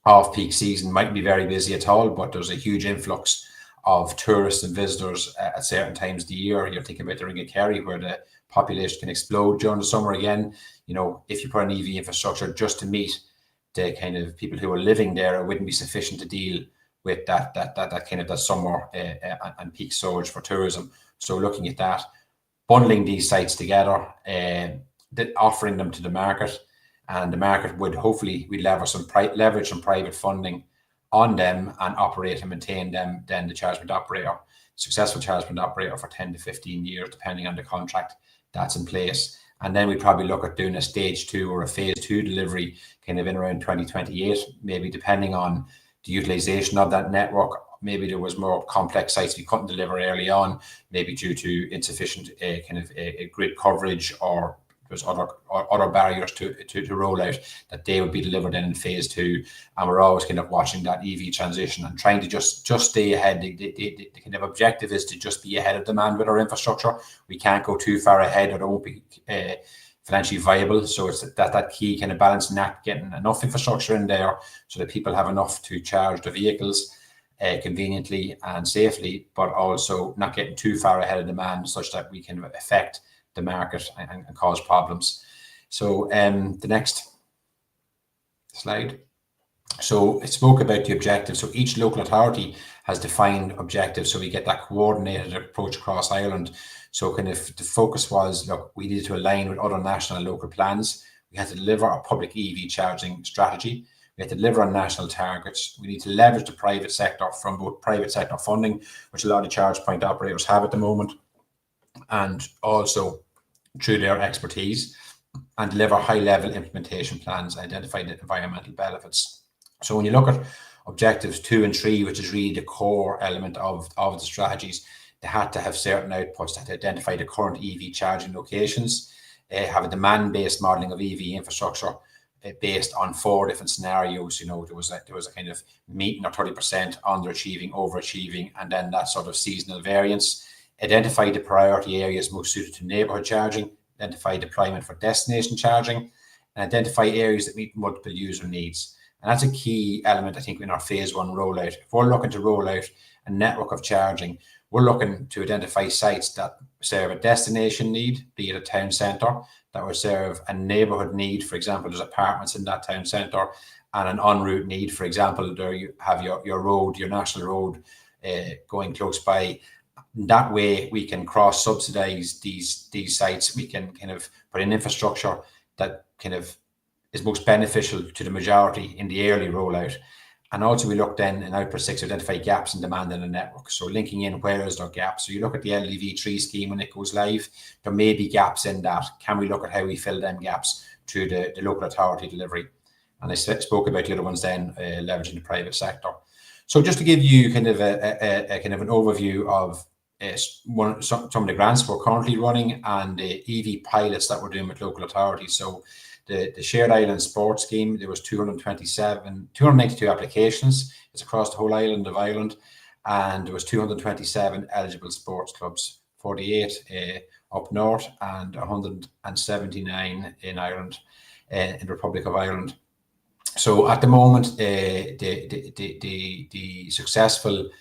Speaker 5: off-peak season mightn't be very busy at all, but there's a huge influx of tourists and visitors at certain times of the year. You're thinking about the Ring of Kerry, where the population can explode during the summer again. If you put an EV infrastructure just to meet the kind of people who are living there, it wouldn't be sufficient to deal with that kind of that summer and peak surge for tourism. So looking at that, bundling these sites together, offering them to the market, and the market would hopefully leverage some private funding on them and operate and maintain them, then the chargement operator, successful chargement operator for 10 to 15 years, depending on the contract that's in place. And then we probably look at doing a stage 2 or a phase 2 delivery kind of in around 2028, maybe depending on the utilization of that network. Maybe there was more complex sites we couldn't deliver early on, maybe due to insufficient grid coverage, or there's other barriers to roll out, that they would be delivered in phase 2. And we're always kind of watching that EV transition and trying to just stay ahead. The kind of objective is to just be ahead of demand with our infrastructure. We can't go too far ahead, or it won't be financially viable. So it's that key kind of balancing act, getting enough infrastructure in there so that people have enough to charge the vehicles conveniently and safely, but also not getting too far ahead of demand such that we can affect the market and cause problems. So the next slide. So it spoke about the objectives. So each local authority has defined objectives, so we get that coordinated approach across Ireland. So kind of the focus was, look, we needed to align with other national and local plans. We had to deliver a public EV charging strategy. We have to deliver on national targets. We need to leverage the private sector from both private sector funding, which a lot of charge point operators have at the moment, and also through their expertise, and deliver high-level implementation plans, identify the environmental benefits. So when you look at objectives 2 and 3, which is really the core element of the strategies, they had to have certain outputs, they had to identify the current EV charging locations, have a demand-based modelling of EV infrastructure based on 4 different scenarios. You know, there was a kind of meeting or 30% underachieving, overachieving, and then that sort of seasonal variance. Identify the priority areas most suited to neighbourhood charging, identify deployment for destination charging, and identify areas that meet multiple user needs. And that's a key element, I think, in our phase 1 rollout. If we're looking to roll out a network of charging, we're looking to identify sites that serve a destination need, be it a town centre, that will serve a neighbourhood need. For example, there's apartments in that town centre, and an en route need. For example, there you have your road, your national road going close by. That way we can cross subsidize these sites. We can kind of put in infrastructure that kind of is most beneficial to the majority in the early rollout. And also we look then in output 6 to identify gaps in demand in the network. So linking in, where is there gaps? So you look at the LDV3 scheme when it goes live, there may be gaps in that. Can we look at how we fill them gaps through the local authority delivery? And I spoke about the other ones then, leveraging the private sector. So just to give you kind of a kind of an overview of some of the grants we're currently running and the EV pilots that we're doing with local authorities. So the Shared Island Sports Scheme, there was 292 applications. It's across the whole island of Ireland, and there was 227 eligible sports clubs, 48 up north and 179 in Ireland, in the Republic of Ireland. So at the moment, the successful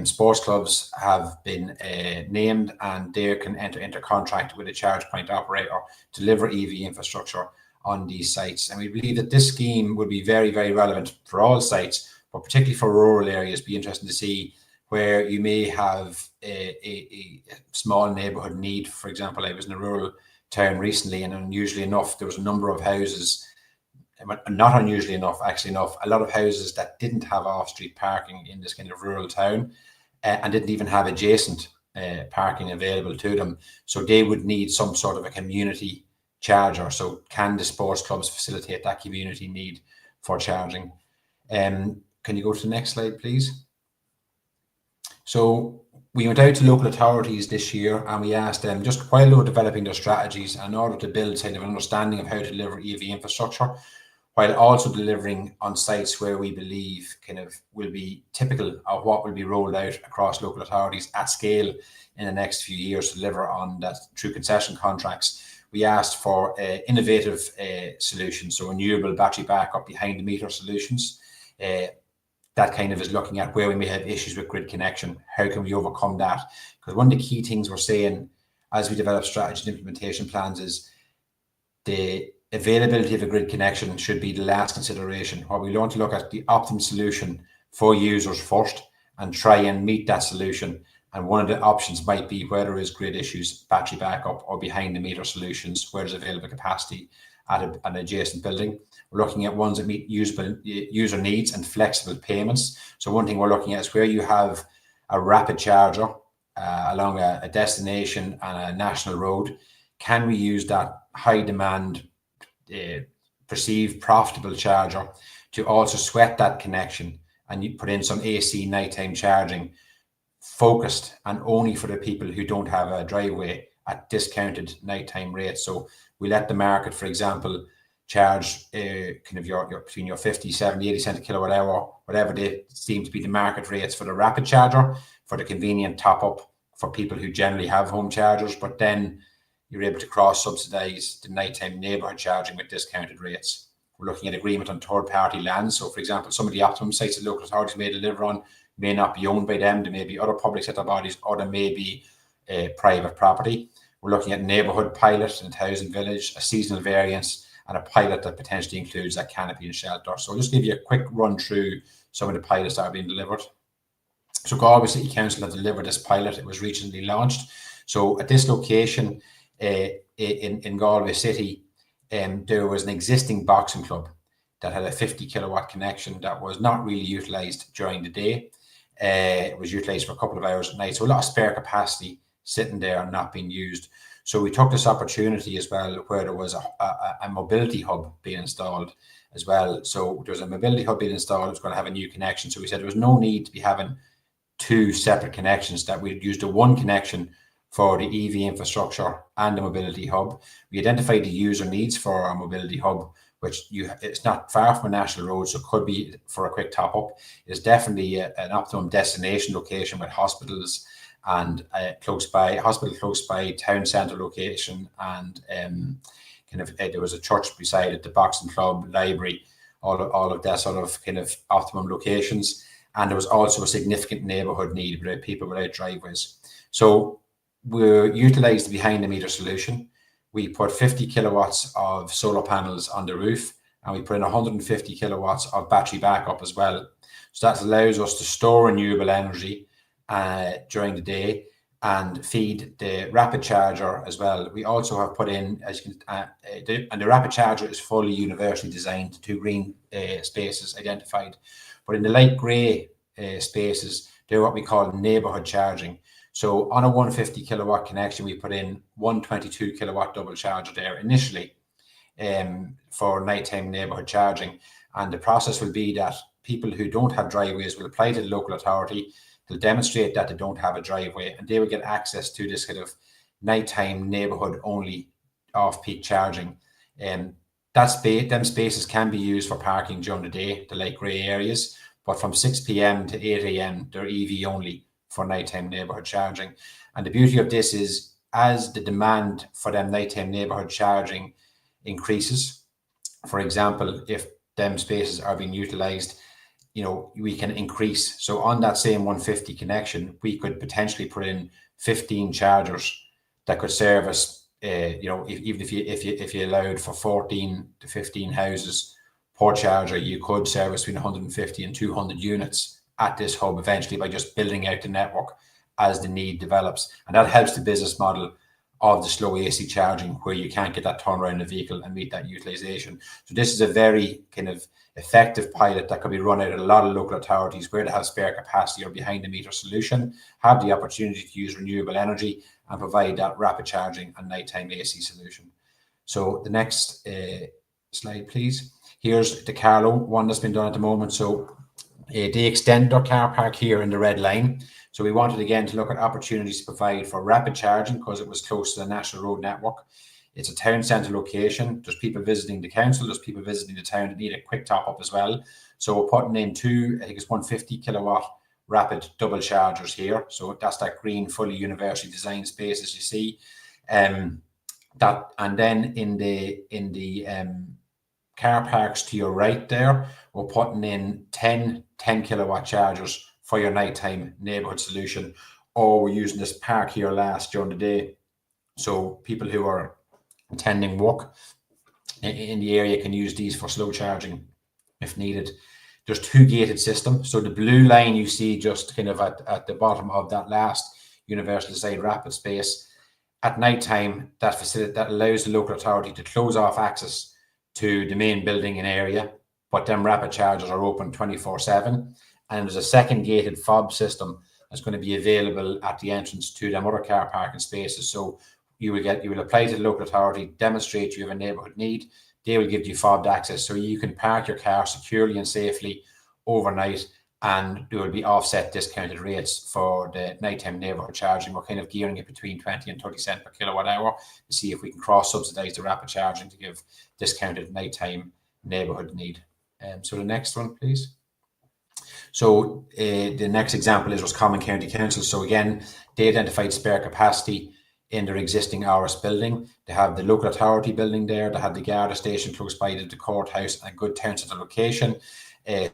Speaker 5: sports clubs have been named, and they can enter into contract with a charge point operator to deliver EV infrastructure on these sites. And we believe that this scheme would be very, very relevant for all sites, but particularly for rural areas. Be interesting to see where you may have a small neighbourhood need. For example, I was in a rural town recently, and unusually enough, there was a number of houses, not unusually enough, actually enough, a lot of houses that didn't have off-street parking in this kind of rural town, and didn't even have adjacent parking available to them. So they would need some sort of a community charger. So can the sports clubs facilitate that community need for charging? Can you go to the next slide, please? So we went out to local authorities this year, and we asked them, just while they were developing their strategies, in order to build kind of an understanding of how to deliver EV infrastructure, while also delivering on sites where we believe kind of will be typical of what will be rolled out across local authorities at scale in the next few years to deliver on that through concession contracts. We asked for innovative solutions, so renewable battery backup behind the meter solutions. That kind of is looking at where we may have issues with grid connection. How can we overcome that? Because one of the key things we're saying as we develop strategy and implementation plans is the availability of a grid connection should be the last consideration. What we want to look at the optimum solution for users first and try and meet that solution. And one of the options might be where there is grid issues, battery backup, or behind the meter solutions where there's available capacity at an adjacent building. We're looking at ones that meet user needs and flexible payments. So one thing we're looking at is where you have a rapid charger along a destination and a national road. Can we use that high demand, perceived profitable charger to also sweat that connection, and you put in some AC nighttime charging focused and only for the people who don't have a driveway at discounted nighttime rates? So we let the market, for example, charge kind of your between your 50, 70, 80 cent a kilowatt hour, whatever they seem to be the market rates for the rapid charger, for the convenient top up for people who generally have home chargers. But then you're able to cross subsidize the nighttime neighborhood charging with discounted rates. We're looking at agreement on third party land. So for example, some of the optimum sites that local authorities may deliver on may not be owned by them. There may be other public sector bodies, or there may be private property. We're looking at neighbourhood pilot in a housing village, a seasonal variance, and a pilot that potentially includes a canopy and shelter. So I'll just give you a quick run through some of the pilots that are being delivered. So Galway City Council has delivered this pilot. It was recently launched. So at this location in Galway City, there was an existing boxing club. that had a 50 kilowatt connection that was not really utilized during the day. It was utilized for a couple of hours at night. So a lot of spare capacity sitting there and not being used. So we took this opportunity as well, where there was a mobility hub being installed as well. So there's a mobility hub being installed. It's going to have a new connection. So we said there was no need to be having two separate connections, that we'd use the one connection for the EV infrastructure and the mobility hub. We identified the user needs for our mobility hub, which it's not far from a national road, so it could be for a quick top up. It's definitely an optimum destination location with hospitals and close by, town centre location, and there was a church beside it, the boxing club, library, all of that sort of kind of optimum locations. And there was also a significant neighbourhood need without people without driveways. So we utilised the behind the meter solution. We put 50 kilowatts of solar panels on the roof, and we put in 150 kilowatts of battery backup as well. So that allows us to store renewable energy during the day and feed the rapid charger as well. We also have put in, as you can, and the rapid charger is fully universally designed to 2 green spaces identified. But in the light grey spaces, they're what we call neighbourhood charging. So on a 150 kilowatt connection, we put in 122 kilowatt double charger there initially for nighttime neighbourhood charging. And the process will be that people who don't have driveways will apply to the local authority. They'll demonstrate that they don't have a driveway, and they will get access to this kind of nighttime neighbourhood only off-peak charging. Them spaces can be used for parking during the day, the light grey areas, but from 6 p.m. to 8 a.m. they're EV only for nighttime neighbourhood charging. And the beauty of this is, as the demand for them nighttime neighbourhood charging increases, for example, if them spaces are being utilised, we can increase. So on that same 150 connection, we could potentially put in 15 chargers that could service, even if you allowed for 14 to 15 houses per charger, you could service between 150 and 200 units at this hub eventually by just building out the network as the need develops. And that helps the business model of the slow AC charging, where you can't get that turnaround in the vehicle and meet that utilization. So this is a very kind of effective pilot that could be run out at a lot of local authorities where they have spare capacity or behind the meter solution, have the opportunity to use renewable energy and provide that rapid charging and nighttime AC solution. So the next slide, please. Here's the Carlow one that's been done at the moment. So they extend their car park here in the red line. So we wanted again to look at opportunities to provide for rapid charging because it was close to the national road network. It's a town centre location. There's people visiting the council. There's people visiting the town that need a quick top up as well. So we're putting in 2, I think it's 150 kilowatt rapid double chargers here. So that's that green, fully universally designed space, as you see. And then in the car parks to your right there, we're putting in 10 kilowatt chargers for your nighttime neighbourhood solution, or we're using this park here last during the day. So people who are attending work in the area can use these for slow charging if needed. There's 2 gated systems. So the blue line you see just kind of at the bottom of that last universal design rapid space, at night time, that facility that allows the local authority to close off access to the main building and area, but them rapid chargers are open 24/7. And there's a second gated fob system that's going to be available at the entrance to them other car parking spaces. So you will apply to the local authority, demonstrate you have a neighbourhood need. They will give you fobbed access so you can park your car securely and safely overnight, and there will be offset discounted rates for the nighttime neighbourhood charging. We're kind of gearing it between 20 and 30 cents per kilowatt hour to see if we can cross subsidise the rapid charging to give discounted nighttime neighbourhood need. So the next one, please. So the next example is Roscommon County Council. So again, they identified spare capacity in their existing RS building. They have the local authority building there. They have the Garda station close by the courthouse and a good town centre location.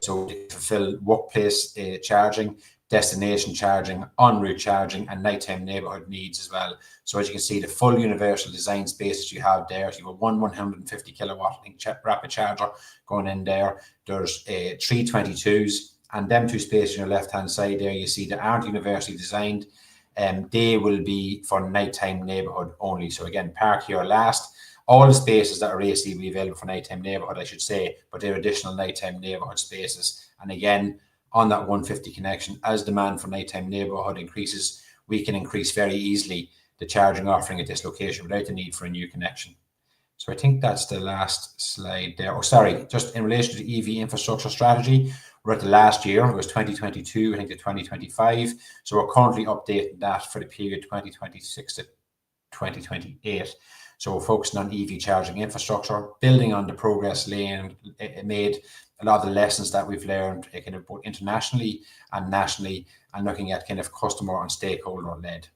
Speaker 5: So they fulfill workplace charging, destination charging, en route charging, and nighttime neighbourhood needs as well. So as you can see, the full universal design spaces you have there, so you have one 150 kilowatt rapid charger going in there. There's 3 22s. And them 2 spaces on your left-hand side there, you see, that aren't universally designed. They will be for nighttime neighbourhood only. So again, park here last. all the spaces that are ACE will be available for nighttime neighbourhood, I should say, but they're additional nighttime neighbourhood spaces. And again, on that 150 connection, as demand for nighttime neighbourhood increases, we can increase very easily the charging offering at this location without the need for a new connection. So I think that's the last slide there. Oh, sorry, just in relation to the EV infrastructure strategy, we're at the last year, it was 2022, I think to 2025. So we're currently updating that for the period 2026 to 2028. So we're focusing on EV charging infrastructure, building on the progress made, a lot of the lessons that we've learned kind of both internationally and nationally, and looking at kind of customer and stakeholder led.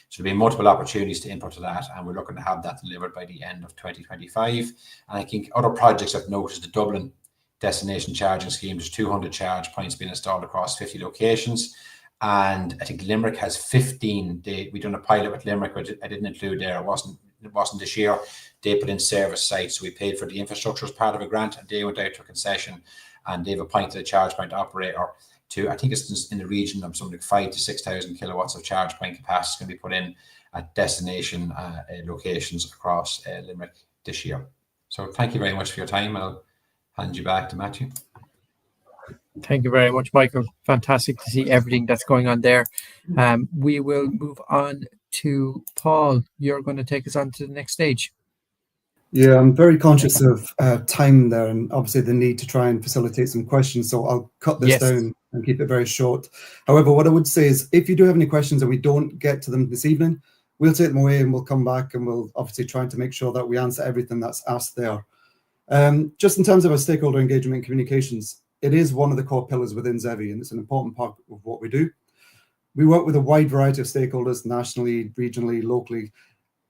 Speaker 5: So there'll be multiple opportunities to input to that, and we're looking to have that delivered by the end of 2025. And I think other projects I've noticed, the Dublin destination charging scheme, there's 200 charge points being installed across 50 locations. And I think Limerick has 15. We done a pilot with Limerick, which I didn't include there. It wasn't this year. They put in service sites. So we paid for the infrastructure as part of a grant, and they went out to a concession, and they've appointed a charge point operator to, I think it's in the region of something like 5,000 to 6,000 kilowatts of charge point capacity can be put in at destination locations across Limerick this year. So thank you very much for your time. I'll hand you back to Matthew.
Speaker 1: Thank you very much, Michael. Fantastic to see everything that's going on there. We will move on to Paul. You're going to take us on to the next stage.
Speaker 3: Yeah, I'm very conscious of time there, and obviously the need to try and facilitate some questions. So I'll cut this down and keep it very short. However, what I would say is, if you do have any questions and we don't get to them this evening, we'll take them away and we'll come back, and we'll obviously try to make sure that we answer everything that's asked there. Just in terms of our stakeholder engagement and communications, it is one of the core pillars within ZEVI, and it's an important part of what we do. We work with a wide variety of stakeholders, nationally, regionally, locally,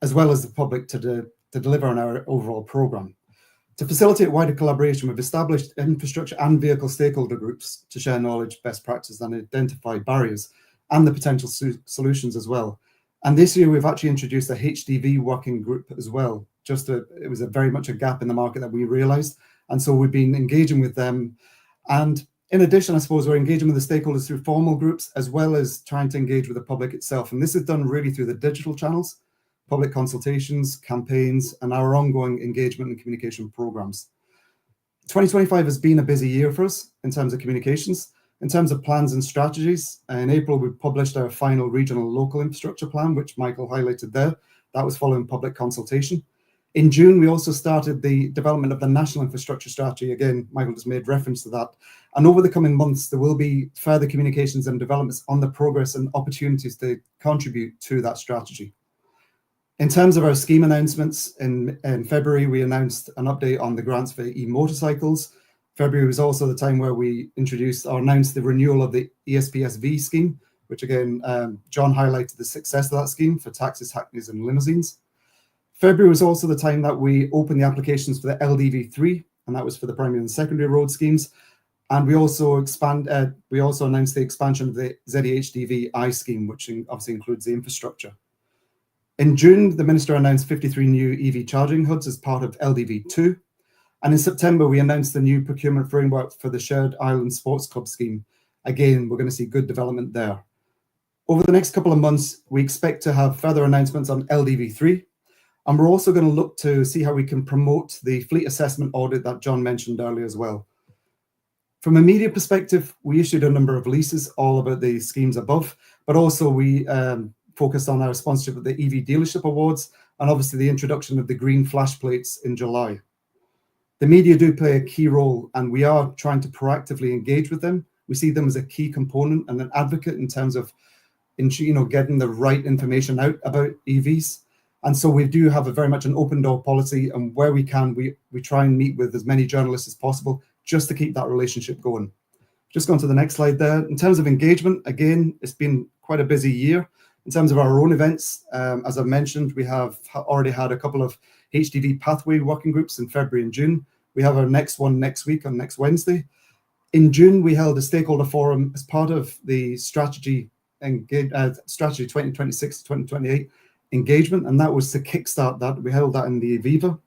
Speaker 3: as well as the public to deliver on our overall programme. To facilitate wider collaboration, we've established infrastructure and vehicle stakeholder groups to share knowledge, best practice, and identify barriers and the potential solutions as well. And this year, we've actually introduced a HDV working group as well. It was very much a gap in the market that we realised. And so we've been engaging with them. And in addition, I suppose we're engaging with the stakeholders through formal groups, as well as trying to engage with the public itself. And this is done really through the digital channels, public consultations, campaigns, and our ongoing engagement and communication programs. 2025 has been a busy year for us in terms of communications, in terms of plans and strategies. In April, we published our final regional local infrastructure plan, which Michael highlighted there. That was following public consultation. In June, we also started the development of the national infrastructure strategy. Again, Michael just made reference to that. And over the coming months, there will be further communications and developments on the progress and opportunities to contribute to that strategy. In terms of our scheme announcements, in February, we announced an update on the grants for e-motorcycles. February was also the time where we announced the renewal of the ESPSV scheme, which again, John highlighted the success of that scheme for taxis, hackneys and limousines. February was also the time that we opened the applications for the LDV3, and that was for the primary and secondary road schemes. And we also announced the expansion of the ZEHDV-I scheme, which obviously includes the infrastructure. In June, the Minister announced 53 new EV charging hubs as part of LDV2. And in September, we announced the new procurement framework for the Shared Island Sports Club scheme. Again, we're going to see good development there. Over the next couple of months, we expect to have further announcements on LDV3. And we're also going to look to see how we can promote the fleet assessment audit that John mentioned earlier as well. From a media perspective, we issued a number of releases all about the schemes above, but also we focused on our sponsorship of the EV Dealership Awards and obviously the introduction of the green flash plates in July. The media do play a key role, and we are trying to proactively engage with them. We see them as a key component and an advocate in terms of getting the right information out about EVs. And so we do have a very much an open door policy, and where we can, we try and meet with as many journalists as possible just to keep that relationship going. Just going to the next slide there. In terms of engagement, again, it's been quite a busy year. In terms of our own events, as I've mentioned, we have already had a couple of HDV pathway working groups in February and June. We have our next one next week on next Wednesday. In June, we held a stakeholder forum as part of the strategy 2026 to 2028 engagement, and that was to kickstart that. We held that in the IEVA,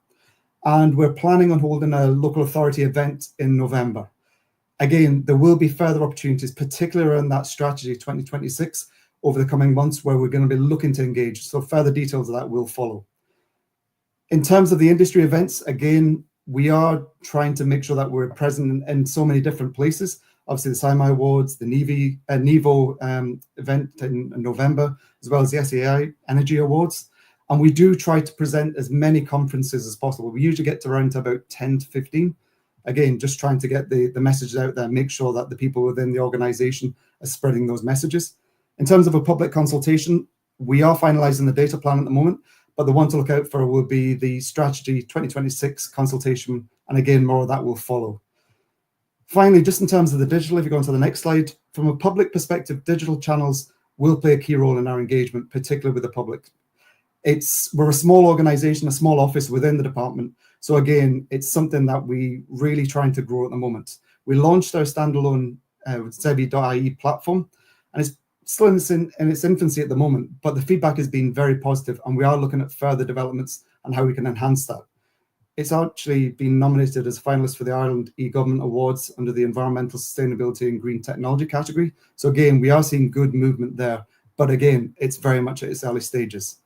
Speaker 3: and we're planning on holding a local authority event in November. Again, there will be further opportunities, particularly around that strategy 2026 over the coming months, where we're going to be looking to engage. So further details of that will follow. In terms of the industry events, again, we are trying to make sure that we're present in so many different places. Obviously, the SIMI Awards, the NEVO event in November, as well as the SAI Energy Awards. And we do try to present as many conferences as possible. We usually get to around to about 10 to 15. Again, just trying to get the messages out there, make sure that the people within the organization are spreading those messages. In terms of a public consultation, we are finalizing the data plan at the moment, but the one to look out for will be the strategy 2026 consultation. And again, more of that will follow. Finally, just in terms of the digital, if you go on to the next slide, from a public perspective, digital channels will play a key role in our engagement, particularly with the public. We're a small organization, a small office within the department. So again, it's something that we really trying to grow at the moment. We launched our standalone ZEVI.ie platform, and it's still in its infancy at the moment, but the feedback has been very positive, and we are looking at further developments and how we can enhance that. It's actually been nominated as a finalist for the Ireland e-Government Awards under the Environmental Sustainability and Green Technology category. So again, we are seeing good movement there, but again, it's very much at its early stages.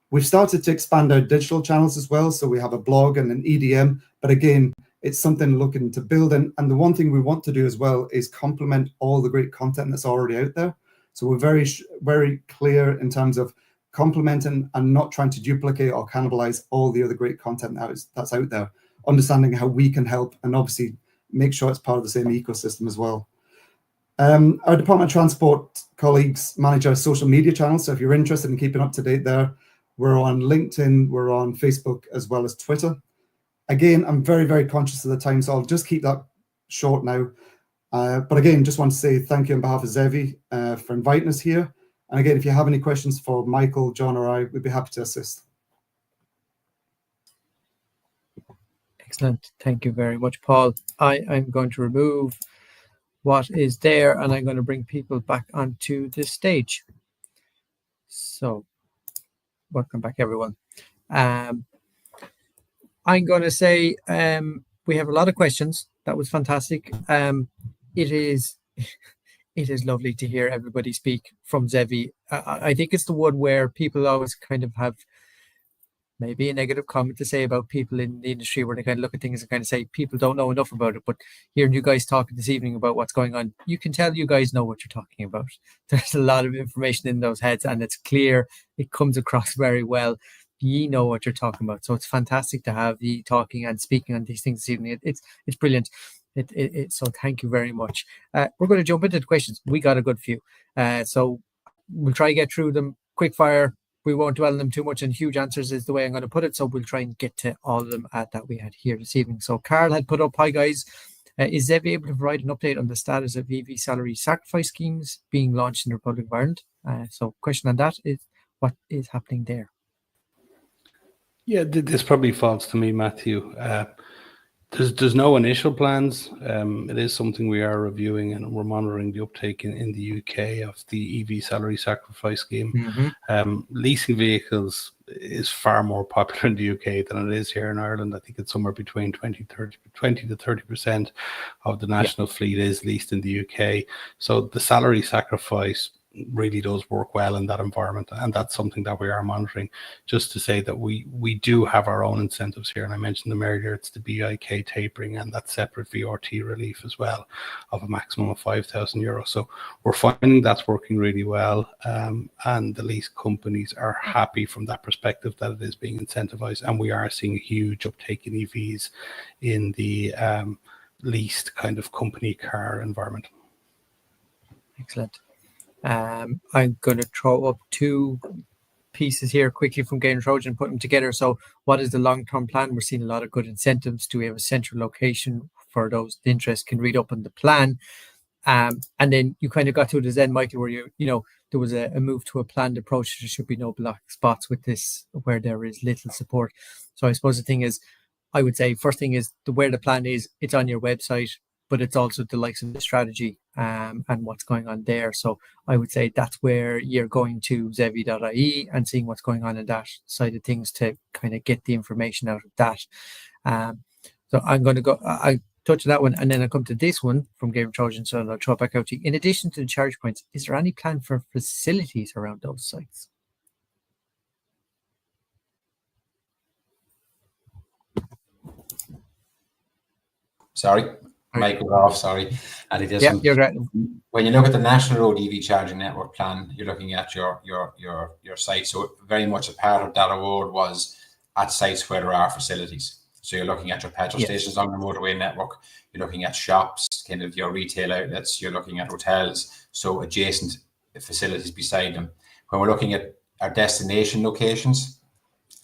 Speaker 3: We've started to expand our digital channels as well. So we have a blog and an EDM, but again, it's something looking to build. And the one thing we want to do as well is complement all the great content that's already out there. So we're very, very clear in terms of complementing and not trying to duplicate or cannibalize all the other great content that's out there, understanding how we can help and obviously make sure it's part of the same ecosystem as well. Our Department of Transport colleagues manage our social media channels. So if you're interested in keeping up to date there, we're on LinkedIn, we're on Facebook, as well as Twitter. Again, I'm very, very conscious of the time, so I'll just keep that short now. But again, just want to say thank you on behalf of ZEVI for inviting us here. And again, if you have any questions for Michael, John, or I, we'd be happy to assist.
Speaker 1: Excellent. Thank you very much, Paul. I'm going to remove what is there, and I'm going to bring people back onto the stage. So, welcome back, everyone. I'm going to say we have a lot of questions. That was fantastic. It is lovely to hear everybody speak from ZEVI. I think it's the one where people always kind of have maybe a negative comment to say about people in the industry, where they kind of look at things and kind of say people don't know enough about it. But hearing you guys talking this evening about what's going on, you can tell you guys know what you're talking about. There's a lot of information in those heads, and it's clear. It comes across very well. You know what you're talking about. So it's fantastic to have you talking and speaking on these things this evening. It's brilliant. So thank you very much. We're going to jump into the questions. We got a good few. So we'll try to get through them quick fire. We won't dwell on them too much, and huge answers is the way I'm going to put it. So we'll try and get to all of them that we had here this evening. So Carl had put up, hi guys, is ZEVI able to provide an update on the status of EV salary sacrifice schemes being launched in the Republic of Ireland? So question on that is, what is happening there?
Speaker 4: Yeah, this probably falls to me, Matthew. There's no initial plans. It is something we are reviewing, and we're monitoring the uptake in the UK of the EV salary sacrifice scheme.
Speaker 1: Mm-hmm.
Speaker 4: Leasing vehicles is far more popular in the UK than it is here in Ireland. I think it's somewhere between 20 to 30% of the national fleet is leased in the UK. So the salary sacrifice really does work well in that environment, and that's something that we are monitoring. Just to say that we do have our own incentives here, and I mentioned them earlier. It's the BIK tapering and that separate VRT relief as well of a maximum of €5,000. So we're finding that's working really well, and the lease companies are happy from that perspective that it is being incentivized, and we are seeing a huge uptake in EVs in the leased kind of company car environment.
Speaker 1: Excellent. I'm going to throw up two pieces here quickly from Gain Trojan, put them together. So what is the long-term plan? We're seeing a lot of good incentives. Do we have a central location for those the interest can read up on the plan? And then you kind of got to it then, Michael, where you know there was a move to a planned approach. There should be no black spots with this where there is little support. So I suppose the thing is, I would say first thing is where the plan is, it's on your website, but it's also the likes of the strategy and what's going on there. So I would say that's where you're going to ZEVI.ie and seeing what's going on in that side of things to kind of get the information out of that. So I'm going to go, I touch that one, and then I'll come to this one from Game Trojan, so I'll throw it back out to you. In addition to the charge points, is there any plan for facilities around those sites?
Speaker 5: Sorry, mic was off. Sorry, and it is.
Speaker 1: Yeah, you're right.
Speaker 5: When you look at the National Road EV Charging Network Plan, you're looking at your site. So very much a part of that award was at sites where there are facilities. So you're looking at your petrol stations on the motorway network. You're looking at shops, kind of your retail outlets. You're looking at hotels, so adjacent facilities beside them. When we're looking at our destination locations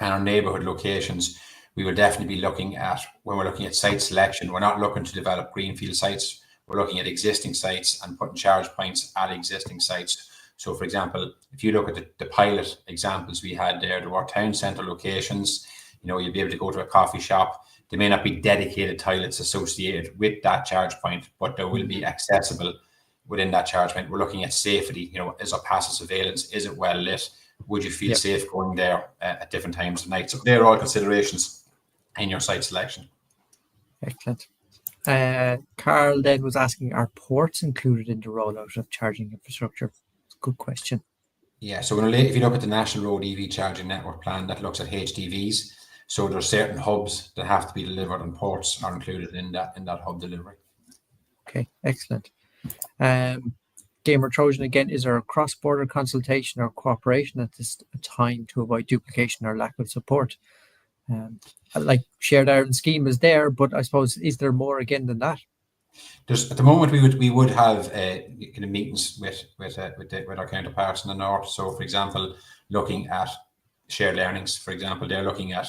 Speaker 5: and our neighbourhood locations, we will definitely be looking at, when we're looking at site selection, we're not looking to develop greenfield sites. We're looking at existing sites and putting charge points at existing sites. So, for example, if you look at the pilot examples we had there were town centre locations. You'll be able to go to a coffee shop. There may not be dedicated toilets associated with that charge point, but there will be accessible within that charge point. We're looking at safety. Is there passive surveillance? Is it well lit? Would you feel safe going there at different times of night? So they're all considerations in your site selection.
Speaker 1: Excellent. Carl then was asking, are ports included in the rollout of charging infrastructure? Good question.
Speaker 5: Yeah, so if you look at the National Road EV Charging Network Plan, that looks at HDVs. So there are certain hubs that have to be delivered, and ports are included in that hub delivery.
Speaker 1: Okay, excellent. Gamer Trojan again, is there a cross-border consultation or cooperation at this time to avoid duplication or lack of support? Like shared Ireland scheme is there, but I suppose, is there more again than that?
Speaker 5: At the moment we would have kind of meetings with our counterparts in the north. So, for example, looking at shared learnings. For example, they're looking at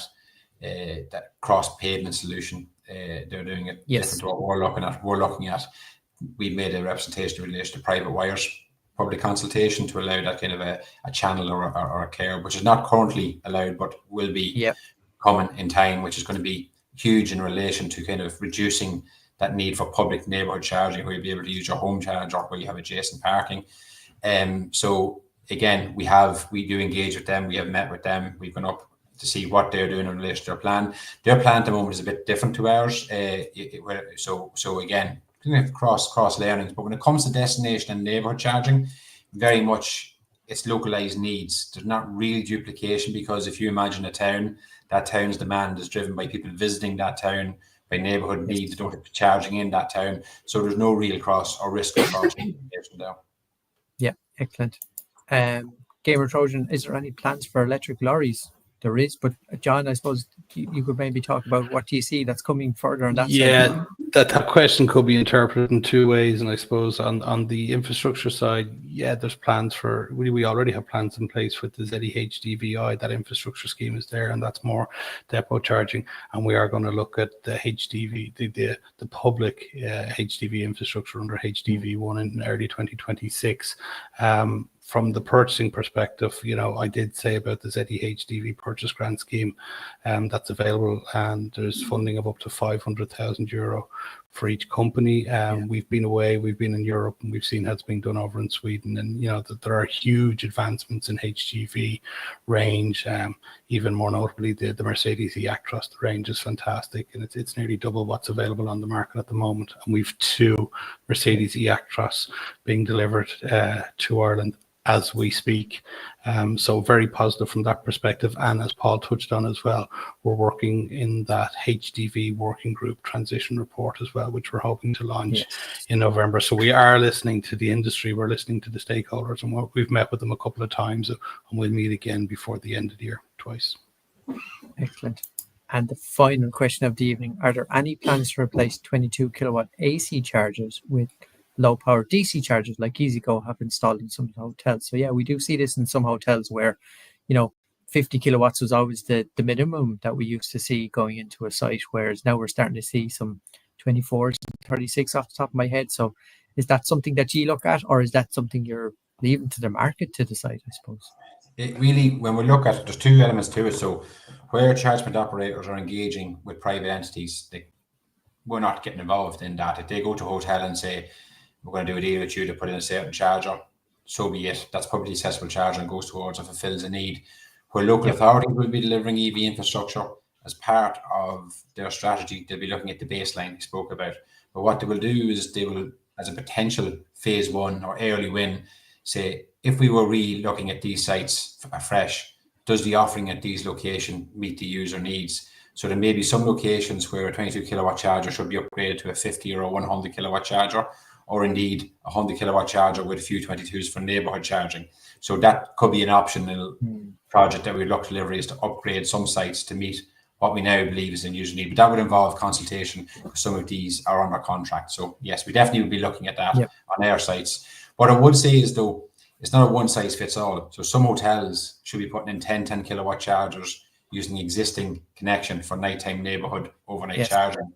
Speaker 5: that cross pavement solution. They're doing it different to what we're looking at. We made a representation in relation to private wires public consultation to allow that kind of a channel or a care, which is not currently allowed, but will be coming in time, which is going to be huge in relation to kind of reducing that need for public neighbourhood charging, where you'll be able to use your home charge or where you have adjacent parking. So again, we do engage with them. We have met with them. We've gone up to see what they're doing in relation to their plan. Their plan at the moment is a bit different to ours. So again, cross learnings. But when it comes to destination and neighbourhood charging, very much it's localised needs. There's not really duplication, because if you imagine a town, that town's demand is driven by people visiting that town, by neighbourhood needs, don't have to be charging in that town. So there's no real cross or risk of cross duplication there.
Speaker 1: Yeah, excellent. Gamer Trojan, is there any plans for electric lorries? There is, but John, I suppose you could maybe talk about what do you see that's coming further on that side?
Speaker 4: Yeah, that question could be interpreted in two ways. And I suppose on the infrastructure side, there's plans for, we already have plans in place with the ZEVI. That infrastructure scheme is there, and that's more depot charging. And we are going to look at the HDV, the public HDV infrastructure under HDV1 in early 2026. From the purchasing perspective, I did say about the ZEHDV purchase grant scheme that's available, and there's funding of up to €500,000 for each company. We've been away, we've been in Europe, and we've seen how it's being done over in Sweden. And that there are huge advancements in HGV range. Even more notably, the Mercedes e-Actros, the range is fantastic, and it's nearly double what's available on the market at the moment. And we've 2 Mercedes e-Actros being delivered to Ireland as we speak. So very positive from that perspective. And as Paul touched on as well, we're working in that HDV working group transition report as well, which we're hoping to launch in November. So we are listening to the industry, we're listening to the stakeholders, and we've met with them a couple of times, and we'll meet again before the end of the year, twice.
Speaker 1: Excellent. And the final question of the evening, are there any plans to replace 22 kilowatt AC chargers with low power DC chargers like EasyGo have installed in some hotels? So we do see this in some hotels where 50 kilowatts was always the minimum that we used to see going into a site, whereas now we're starting to see some 24s, 36 off the top of my head. So is that something that you look at, or is that something you're leaving to the market to decide, I suppose?
Speaker 5: It really, when we look at it, there's 2 elements to it. So where charge point operators are engaging with private entities, we're not getting involved in that. If they go to a hotel and say, we're going to do a deal with you to put in a certain charger, so be it. That's publicly accessible charger and goes towards and fulfills a need. Where local authorities will be delivering EV infrastructure as part of their strategy, they'll be looking at the baseline we spoke about. But what they will do is they will, as a potential phase 1 or early win, say, if we were re-looking at these sites afresh, does the offering at these locations meet the user needs? So there may be some locations where a 22 kilowatt charger should be upgraded to a 50 or a 100 kilowatt charger, or indeed a 100 kilowatt charger with a few 22s for neighborhood charging. So that could be an optional project that we'd look to deliver, is to upgrade some sites to meet what we now believe is in user need. But that would involve consultation, because some of these are under contract. So yes, we definitely would be looking at that on our sites. What I would say is, though, it's not a one size fits all. So some hotels should be putting in 10 kilowatt chargers using the existing connection for nighttime neighborhood overnight charging.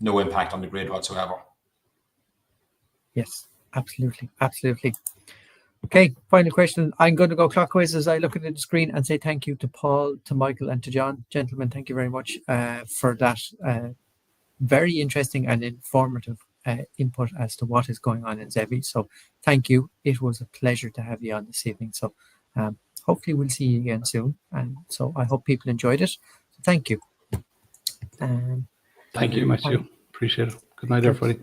Speaker 5: No impact on the grid whatsoever.
Speaker 1: Yes, absolutely. Absolutely. Okay, final question. I'm going to go clockwise as I look at the screen and say thank you to Paul, to Michael, and to John. Gentlemen, thank you very much for that very interesting and informative input as to what is going on in ZEVI. So thank you. It was a pleasure to have you on this evening. So hopefully we'll see you again soon. And so I hope people enjoyed it. So thank you.
Speaker 4: Thank you, Matthew. Appreciate it. Good night, everybody.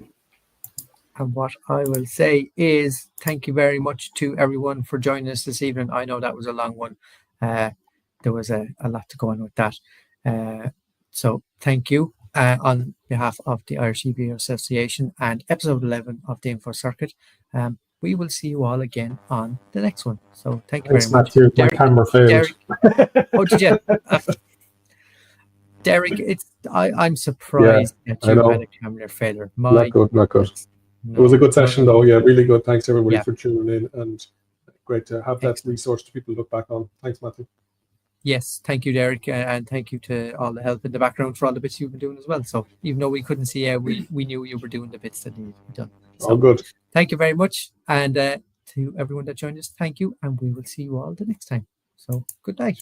Speaker 1: And what I will say is thank you very much to everyone for joining us this evening. I know that was a long one. There was a lot to go on with that. So thank you on behalf of the Irish EV Association and episode 11 of the Info Circuit. We will see you all again on the next one. So thank you very much.
Speaker 2: Matthew, my camera failed.
Speaker 1: Derek, oh, did you? Derek, I'm surprised that you had a camera failure.
Speaker 2: Not good.
Speaker 1: No,
Speaker 2: it was a good session, though. Yeah, really good. Thanks, everybody, for tuning in, and great to have that resource to people to look back on. Thanks, Matthew.
Speaker 1: Yes, thank you, Derek, and thank you to all the help in the background for all the bits you've been doing as well. So even though we couldn't see you, we knew you were doing the bits that needed to be done. So,
Speaker 2: all good.
Speaker 1: Thank you very much, and to everyone that joined us, thank you, and we will see you all the next time. So good night.